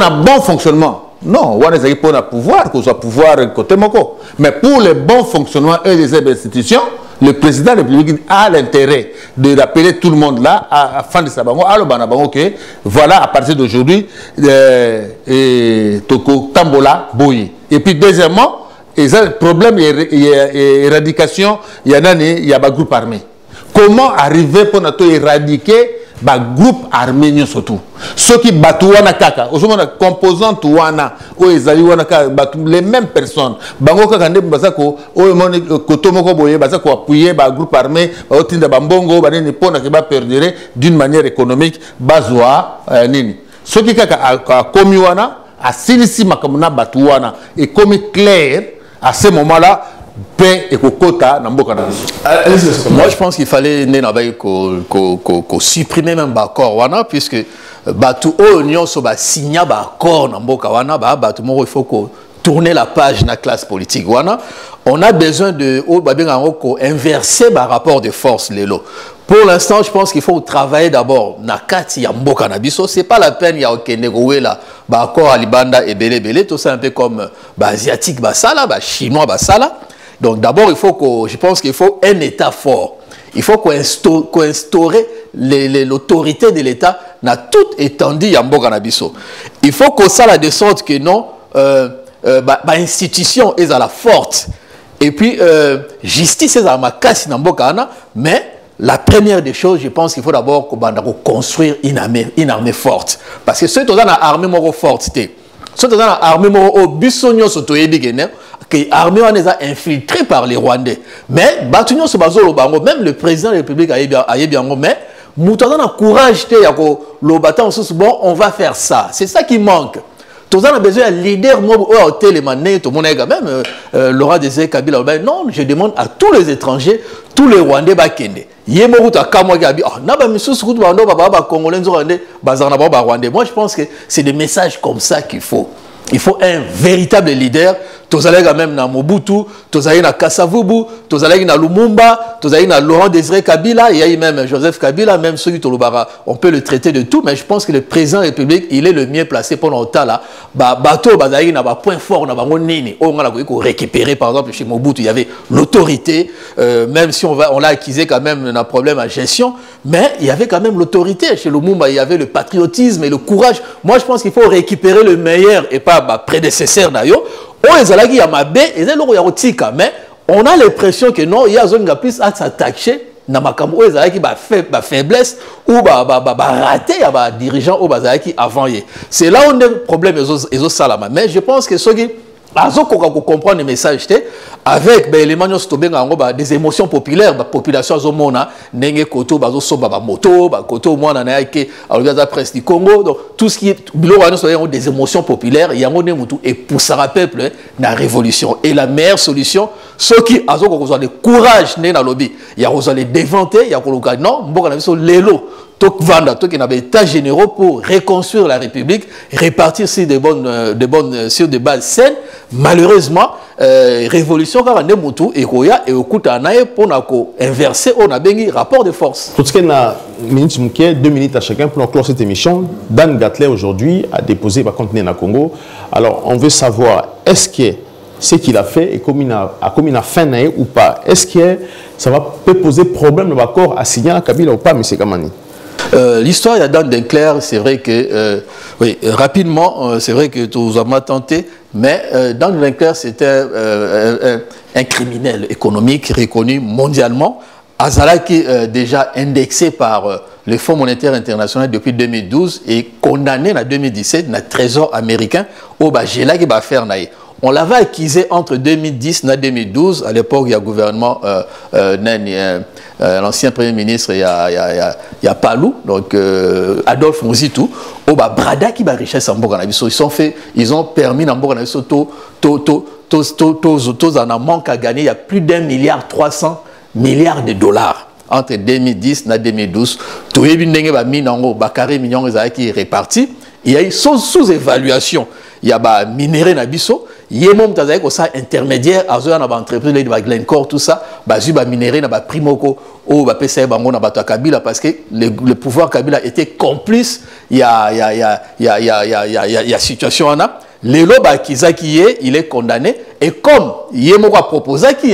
un bon fonctionnement. Non, on a pour le pouvoir, que ce soit pouvoir côté moko. Mais pour le bon fonctionnement et des institutions, le président de la République a l'intérêt d'appeler tout le monde là à fin de sa bango. Alors, ok, voilà à partir d'aujourd'hui, Toko Tambola Boyi. Et puis deuxièmement, le problème éradication, il y a un groupe armé. Comment arriver pour éradiquer le groupe armé surtout? Ceux qui battent kaka, les composants les mêmes personnes. Bango kaka ndé basako moni kotomoko boye basako appuyer ba groupe armé ba otinda bambongo ba nini pona ke ba perdre d'une manière économique bazwa nini. Ceux qui kaka a commis wana a silisi makamuna batuana et comme clair à ce moment-là, paix et kokota n'amboka na. Moi, je pense qu'il fallait supprimer même l'accord wana puisque batu union so ba signa ba accord n'amboka wana ba batu il faut que tourner la page na classe politique wana. On a besoin de inverser le rapport de force lelo. Pour l'instant, je pense qu'il faut travailler d'abord na kati ya mboka na biso. C'est pas la peine ya okenegowe là, ba accord alibanda et belé tout ça un peu comme ba asiatique ba sala, ba chinois ba sala. Donc d'abord il faut que je pense qu'il faut un État fort. Il faut qu'on instaure l'autorité de l'État na toute étendue ya mboka na biso. Il faut que ça la de sorte que non institution est à la forte. Et puis, justice est à ma casse, mais la première des choses, je pense qu'il faut d'abord construire une armée forte. Parce que ceux qui ont une armée forte, ceux qui ont une armée que l'armée est infiltrée par les Rwandais. Mais, même le président de la République a bien, mais nous avons le courage de bon, on va faire ça. C'est ça qui manque. Nous avons besoin d'un leader, même Laurent Désiré Kabila. Non, je demande à tous les étrangers, tous les Rwandais, moi je pense que c'est des messages comme ça qu'il faut. Il faut un véritable leader. Tozaleka même na Mobutu, Tozaleka na Kasavubu, Tozaleka na Lumumba, Tozaleka na Laurent Désiré Kabila, il y a même Joseph Kabila, même ceux qui Tolobara, on peut le traiter de tout, mais je pense que le président de la République, il est le mieux placé pour notre là. Bateau, Bazaleka na ba point fort, na ba nini. On a récupéré par exemple chez Mobutu, il y avait l'autorité, même si on l'a accusé quand même d'un problème à gestion, mais il y avait quand même l'autorité. Chez Lumumba, il y avait le patriotisme et le courage. Moi, je pense qu'il faut récupérer le meilleur et pas prédécesseur d'ailleurs. Mais on a l'impression que non, il y a zone plus à s'attaquer na makambo ezalaki ba faiblesse ou raté ya ba dirigeant ou bazalaki avant hier. C'est là où on a le problème ezo salama. Mais je pense que ceux qui comprendre le message avec des émotions populaires, la population azomona nenge koto bazo soba ba moto ba koto mwana na yake alobia presse du Congo, donc tout ce qui est des émotions populaires yango ne mutu et pour ça peuple na révolution. Et la meilleure solution ceux qui azoko ko le courage ne na lobby ya ko les dévanter ya ko non mboka na biso lelo vanda qui n'a état généraux pour reconstruire la République, répartir sur sur des bases saines. Malheureusement, révolution car on est mutu et koya et okuta nae pour inverser on a bien rapport de force. Tout ce qu'on a minutes 2 minutes à chacun pour clore cette émission. Dan Gatlet aujourd'hui a déposé par contre na Congo. Alors on veut savoir est-ce que ce qu'il a fait et comme il a fait nae ou pas. Est-ce que ça peut poser problème dans l'accord à signer à Kabila ou pas, M. Kamani? L'histoire de Dan Dencler, c'est vrai que, oui, rapidement, c'est vrai que tout a tenté, mais Dan Dencler, c'était un criminel économique reconnu mondialement. Azala qui est déjà indexé par le Fonds monétaire international depuis 2012 et condamné en 2017 dans le Trésor américain au Bagela qui va faire naïe. On l'avait accusé entre 2010 et 2012. À l'époque, il y a le gouvernement, l'ancien Premier ministre, il y a Palou, donc Adolphe Mouzitou, au Brada qui va richesse en Boganabiso. Ils ont permis en Boganabiso tous en manque à gagner. Il y a plus d'1,3 milliard de dollars entre 2010 et 2012. Tout le monde qui est réparti. Il y a eu sous-évaluation. Il y a des minéraux nabiso. Il y a des intermédiaires, il y a des entreprises, des Glencore, tout ça. Il y a des minéraux, des primoko, ou des PCA, des Kabila, parce que le pouvoir Kabila était complice. Il y a situation. Le loba Kizaki il est condamné. Et comme il y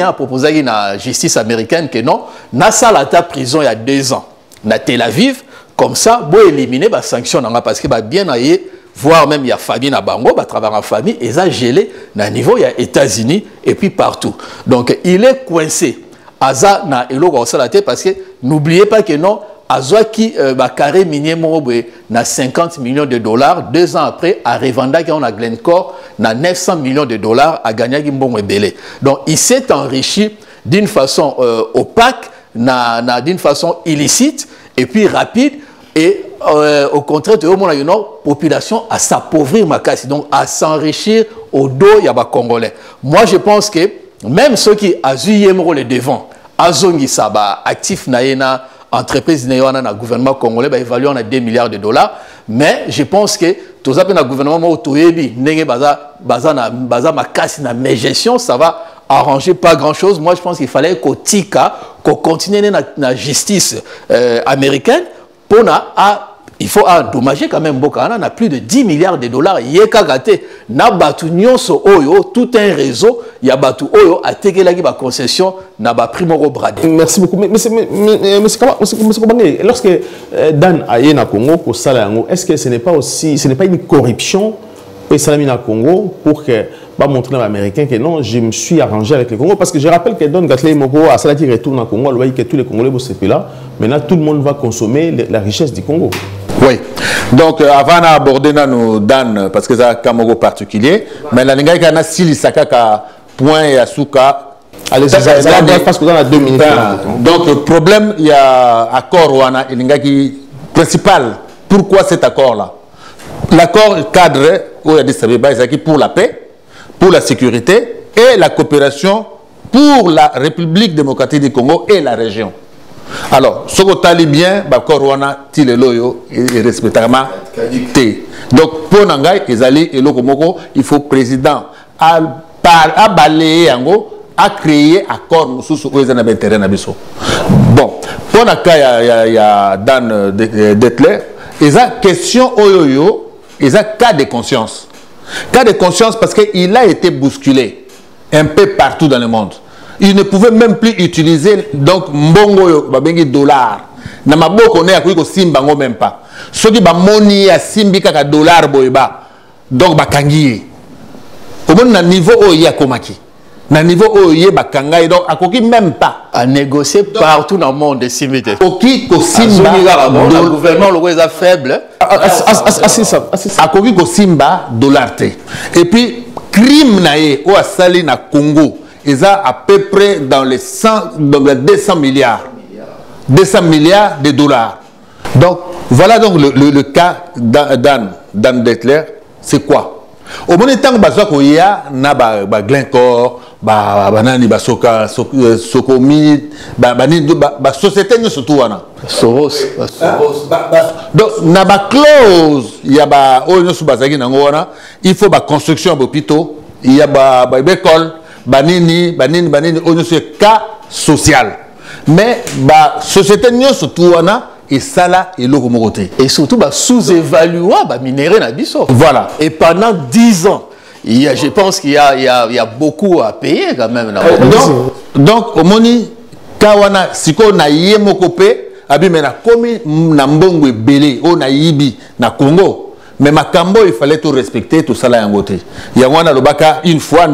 a proposé la justice américaine que non, na salata prison il y a 2 ans. Na Tel Aviv, comme ça, pour éliminer les sanctions, parce que bien voire même il y a famille à Bango, à travers la famille, et ça gelé, à niveau il y a États-Unis et puis partout. Donc il est coincé. Aza na elo parce que n'oubliez pas que non, Aza qui carré minier na 50 millions de dollars, 2 ans après, à revendre qui on a Glencore, na 900 millions de dollars à gagner Gimbongo Belé. Donc il s'est enrichi d'une façon opaque, d'une façon illicite et puis rapide. Et au contraire, il y a une population à s'appauvrir, donc à s'enrichir au dos, il y a des Congolais. Moi, je pense que même ceux qui ont le devant, Azongi Saba, actif naïna, entreprise naïna, le gouvernement congolais, évalué à 2 milliards de dollars. Mais je pense que tout ça, le gouvernement Otoyebi, ma gestion, ça va arranger pas grand-chose. Moi, je pense qu'il fallait qu'on continue la justice américaine. Il faut endommager quand même Bokana, on a plus de 10 milliards de dollars. Il y a tout un réseau, il y a Batu Oyo, a Tegelagi, ma concession, n'a pas pris mon bradé. Merci beaucoup. Mais lorsque Dan Ayena Congo, pour Salango, est-ce que ce n'est pas une corruption et Salamina Congo pour que va montrer aux Américains que non, je me suis arrangé avec le Congo. Parce que je rappelle que Don Gatley Moko, à cela qui retourne au Congo, il que tous les Congolais vont se là. Maintenant, tout le monde va consommer la richesse du Congo. Oui. Donc, avant d'aborder nos Dan, parce que c'est un cas particulier, mais la Lingaïka a Sili Sakaka, point et Asuka. Allez, c'est parce que dans la 2 minutes. Donc, le problème, il y a accord Wana, et Lingaki principal. Pourquoi cet accord-là? L'accord cadre où il y a des Sabéba pour la paix, pour la sécurité et la coopération pour la République démocratique du Congo et la région. Alors, ce que tu as bien, l'accord Wana, Tileloyo, et respectivement, donc, pour Nangai, il faut président à balayer à créer accord sous les intérêts. Bon, pour le cas, il y a Dan Detler, il y a question Oyoyo, il y a cas de conscience. Cas de conscience parce qu'il a été bousculé un peu partout dans le monde. Il ne pouvait même plus utiliser donc mbongo babengi dollar. Na maboko ne yakuiko simba ngo même pas. Soki ba moni ya simbi kaka dollar boyeba. Donc ba kangiye. Au moins na niveau oya komaki. Na niveau oye bakangai donc akoki même pas à négocier partout dans le monde des simbités. Oki ko simba le gouvernement le est faible. Akoki ko simba dollar te. Et puis crime nae o asali na Congo. Ils ont à peu près dans les 200 milliards. 200 milliards de dollars. Donc, voilà donc le cas Dan Detler. C'est quoi? Au moment où il y a Glencore, Sokomi, société surtout. Soros. Donc, il y a clause, il faut la construction d'hôpitaux, il y a des écoles. Banini, on est cas social. Mais la société n'est surtout et ça là et l'autre. Et surtout sous-évaluer les minéraux n'abisso. Voilà. Et pendant 10 ans, je pense qu'il y a beaucoup à payer quand même. Donc au moni kawana siko na yemokopé abi mena komi na mbongo belé o na yibi na Congo. Mais Makambo, il fallait tout respecter, tout ça là en côté. Il y a une fois,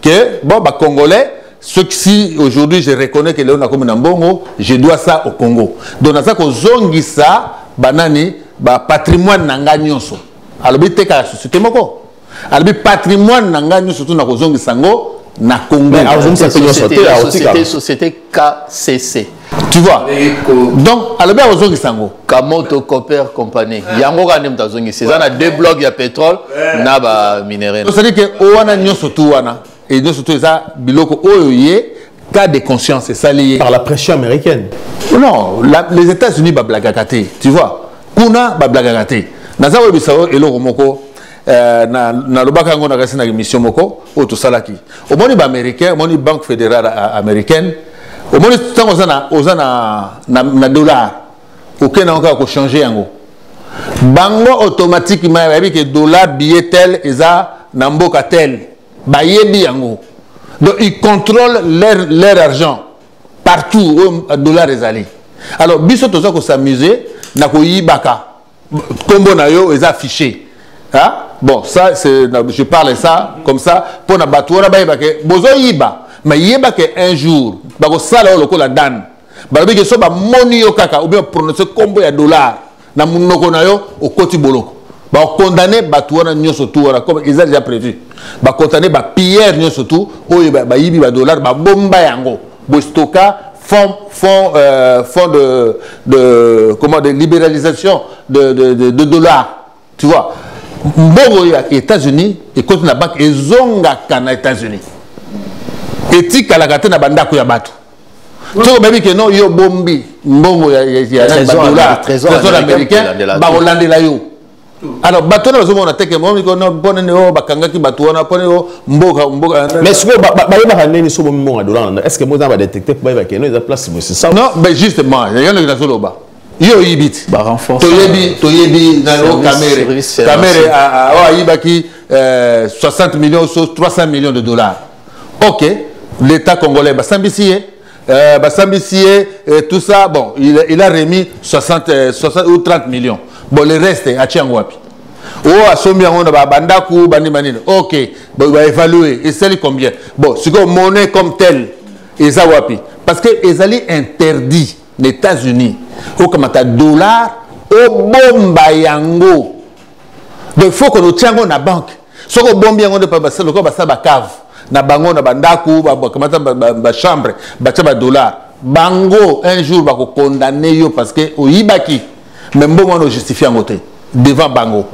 que bon, bah, Congolais, ceux qui aujourd'hui je reconnais que Léon a comme un bongo, je dois ça au Congo. Donc, dans ça, que zongi ça, banani, bah, patrimoine nanga nyonso. Alors, bi teka la société moko. Alors, bi patrimoine nanga nyonso tout na zongi sango na Congo. Société KCC. Tu vois? Donc, alors bien aux sango. Kamoto Copper Company. Yango ganem tazongi. C'est ça, deux blocs de pétrole, na ba minéraux. C'est-à-dire que owana nyo surtout wana et nyo surtout ça biloko oyoye cas de conscience c'est ça lié par la pression américaine. Non, les États-Unis ba blagakate. Tu vois? Kuna ba blagakate. Naza we bisao eloko moko na lobaka ngo na kasi na mission moko o to salaki. Au moni ba américain, moni banque fédérale américaine. Au moins, on a dollar. Aucun n'a encore changé. Bango automatiquement, avec le dollar, billet tel, et ça, n'amboka tel. Bayebi yango. Donc, ils contrôlent leur argent. Partout, où dollar est allé. Alors, biso to ça qu'on s'amuser, n'a ko yibaka. Combo na yo, ils affichés. Hein? Bon, ça, je parle ça, comme ça, pour na batouara bayebake. Bozo yiba. Mais il y a un jour, il y a un dan. Il y a un moni ou bien prononcer combien de dollars. Na munoko na yo au côté boloko. Ba condamner batouana nyoso tout comme ils ont déjà prévu. Ba condamner ba pierre nyoso tout o ba yibi ba dollars ba bomba yango. Bo stoka fond de comment de libéralisation de dollars. Tu vois. Mbongo ya États-Unis et contre la banque et zonga kana États-Unis. Éthique à la gâte na bandako ya bato. So baby que non yo bombi mbongo ya trésor américain ba Hollande la yo. Alors bato na zomo na teke mo ko no bonne o bakanga ki bato na pone o mboka. Mais ce que ba ba neni so mbongo dollar est-ce que moi va détecter pour ba que non ils place c'est ça. Non mais justement il y a le solo ba. Yo yibit ba renforce. Toyebi na lo caméra a yibaki 60 millions 300 millions de dollars. OK. L'État congolais, Bassambissié, tout ça, bon, il a remis 60 ou 30 millions. Bon, le reste, à Tchangwapi. Oh, asombi yango na bandaku bandi manine. OK, bon va évaluer et c'est combien. Bon, ce que monnaie comme tel eza wapi parce que ezali interdit aux États-Unis au kamata dollar au bomba yango. Donc faut que nous tienons na banque. Soko bombi yango de pas basa loko basa ba cave na bango na bandaku ba kamata ba chambre ba tcha ba dollar. Bango un jour ba ko condamner yo parce que oyibaki même bon on justifie en côté devant bango.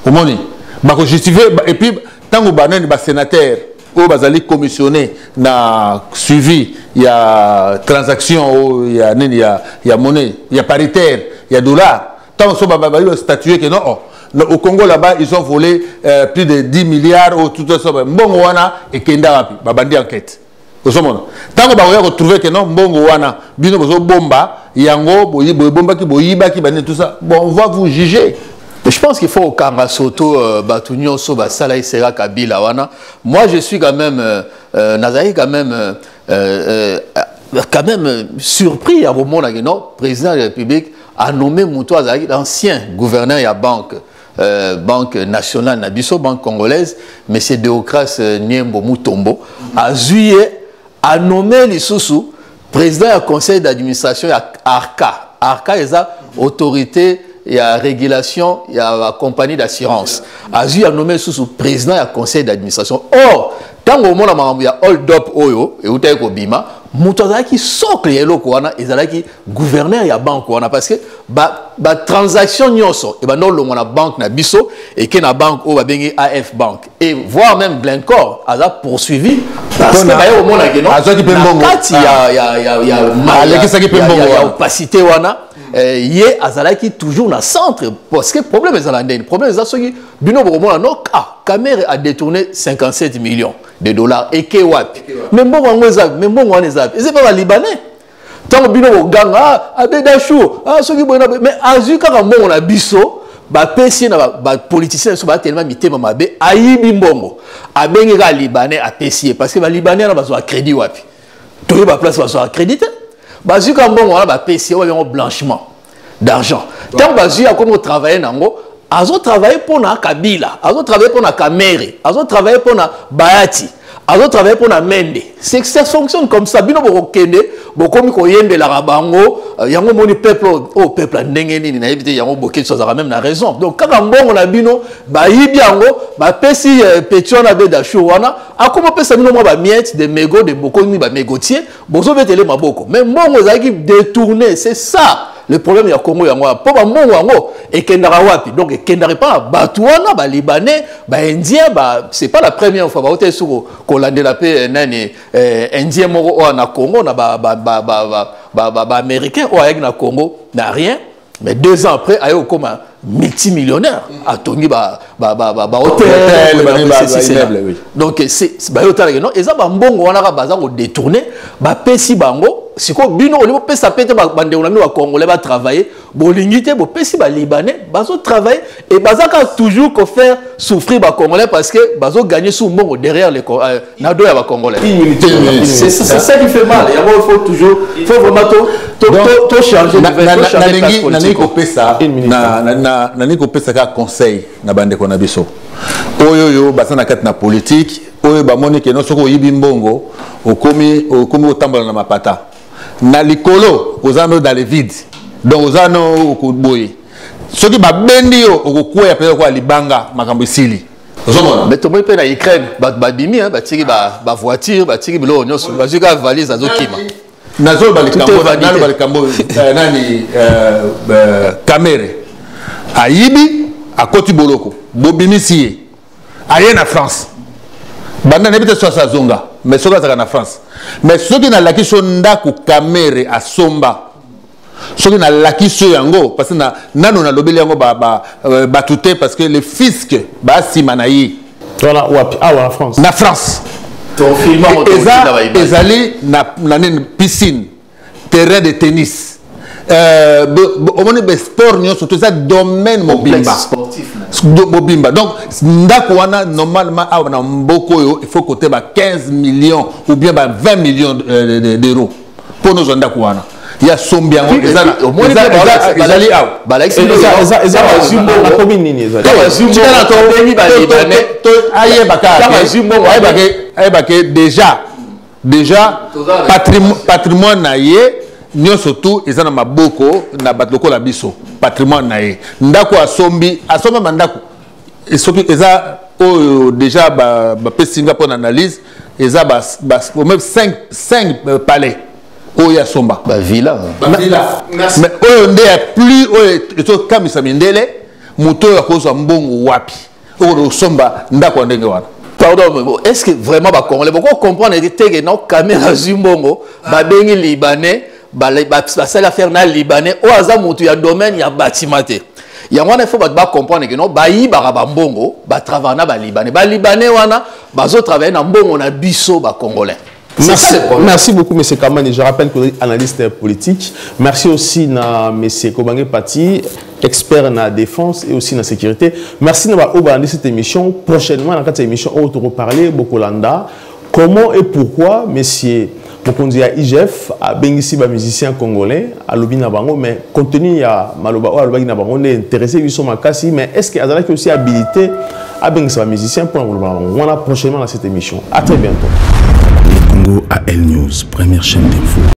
Au moni ba ko justifier et puis tango banane ba sénateur ou bazali commissionné na suivi il y a transaction il y a monnaie il y a paritaire il y a dollar tant so ba statuer que non au Congo là-bas ils ont volé plus de 10 milliards ou tout ça mbongo wana et kenda wapi ba bandi enquête osomona tango ba ko trouver que non mbongo wana bino bozo bomba yango bomba ki boyibaki bandi tout ça bon on va vous juger. Je pense qu'il faut au Kanga Soto, Batunyo Soba Sala Isera Kabila wana. Moi, je suis quand même, Nazari quand même surpris à un moment où le président de la République a nommé Moutou Azari, l'ancien gouverneur de la banque nationale Nabiso, banque congolaise, M. Deocras Niembo Moutombo, a nommé Lissoussou président du conseil d'administration de ARCA. ARCA est l'autorité. Il y a régulation, il y a la compagnie d'assurance. Azu a nommé sous président du conseil d'administration. Or, tant que il y a hold up oyo et utai ko bima, mutoza ki socle yelo ko wana ezala ki gouverneur ya banque wana parce que ba transaction nyonso e ba no longo na banque na biso et que na banque o ba bengi AF Bank et voire même Glencore a poursuivi parce que ba yo mona ke no azoki pe mbongo ya opacité wana yé azalaki toujours dans le centre parce que le problème est le problème est que Bino Boromona no Camer a détourné 57 millions de dollars et que wapi même bon on les a même bon on les a et c'est pas les Libanais tant Bino Ganga Abedachou ceux qui mais azu kaka bon na biso ba pesi na ba politicien so ba tellement mitema mabe ayibi mbongo abengi ka Libanais a pesi parce que ba Libanais na bazo crédit wapi to ba place bazo accrédité bazu ka mbongo na ba pesi o ba blanchiment d'argent tant bazu a comme travailler nango azo travailler pour na Kabila azo travailler pour na Kamere azo travailler pour na Bayati azo travailler pour na Mende c'est que ça fonctionne comme ça bino bokende bokomi ko yende la rabango yango moni peuple au peuple ndenge nini na éviter yango boké so za même na raison donc kaka mbongo na bino ba yibi yango ba pesi pétion na be da show wana akoma pesa bino mo ba miette de mégots de bokomi ba mégotier bozo betele maboko mais mbongo zaki détourner c'est ça. Le problème, il y a Congo, il y a pas et Kendara wapi. Donc, Kendara pas, Batouana, Libanais, Indien, c'est pas la première fois. Qu'on a délapé Indien moro na Congo, na Américain, na Congo, n'a rien. Mais 2 ans après, il y a comme un multimillionnaire à Tony hôtel. Donc, c'est hôtel. Non, et ça, on a détourné, Pessi Bango. Si quoi bino au niveau pesa pete bande on a mis au Congolais va travailler bolingité bo pesi ba Libanais bazo travailler et bazaka toujours ko faire souffrir ba Congolais parce que bazo gagner sous mbongo derrière les nado ya ba Congolais c'est ça qui fait mal il faut toujours il faut vraiment to changer de nani ko pesa nani ko pesa ka conseil na bande ko na biso oyo basana kat na politique oyo ba moni ke no soko yibi mbongo okomi otambola na mapata na likolo ozano dans les vides donc ozano okuboye soki ba bendi yo okukwea pele kwa libanga makambo isili ozomona mais tomo pe na Ukraine ba bimi ba tiki ba voiture ba tiki bilo nyoso ba zika valise azokima nazo balikambo nani Kamere ayibi akoti boloko bobimisi aye na France banda nebite so sa zonga mais soka za na France mais soki na lakiso ndako Kamere asomba soki na lakiso yango parce que nano na lobeli yango ba touté parce que le fisc ba simanayi voilà wapi en France na France ton film ezali na piscine terrain de tennis au moins be sport nyo surtout ça domaine mobimba sportif mobimba donc ndako wana normalement na mboko yo il faut côté ba 15 millions ou bien ba 20 millions d'euros pour nos ndako wana il y a Sombi yango au moins ezali awa balaxi eza bazumbo na komi nini ezali tika to bengi ba libanais to ayebake déjà patrimoine na ye nyonso tu eza na maboko na bato lokola biso patrimoine na ye ndako asombi mandako eza oyo déjà bapesinga mpo na analyse eza même 5 palais oyo asomba villa mais oyo nde ya plus oyo ezokamisa mindele moto oyo akozwa mbongo wapi oyo osomba ndako ya ndenge wana. Pardon, est-ce que vraiment les Congolais vont comprendre que non caméra Zumbongo, babengi libanais, ça la faire na libanais, au hasard mutu ya domaine ya bâtiment. Il y a un faut pas comprendre que non bayi barabambongo, ba travailler na ba libanais wana, bazo travailler na mbongo na biso ba Congolais. Merci beaucoup, M. Kamani. Je rappelle que vous êtes analyste politique. Merci aussi à M. Kobange Pati, expert en défense et aussi en sécurité. Merci d'avoir cette émission. Prochainement, dans cette émission, on va parler Bokolanda. Comment et pourquoi M. Mokonzi à IGF a bénéficié des musiciens congolais à Lobina Bango, mais compte tenu à Maloba ou à Lobina Bango, on est intéressé, ils sont makasi, mais est-ce qu'il y a aussi habilité à bénéficier des musiciens pour Maloba Bango? On a prochainement dans cette émission. À très bientôt. Congo AL News, première chaîne d'info.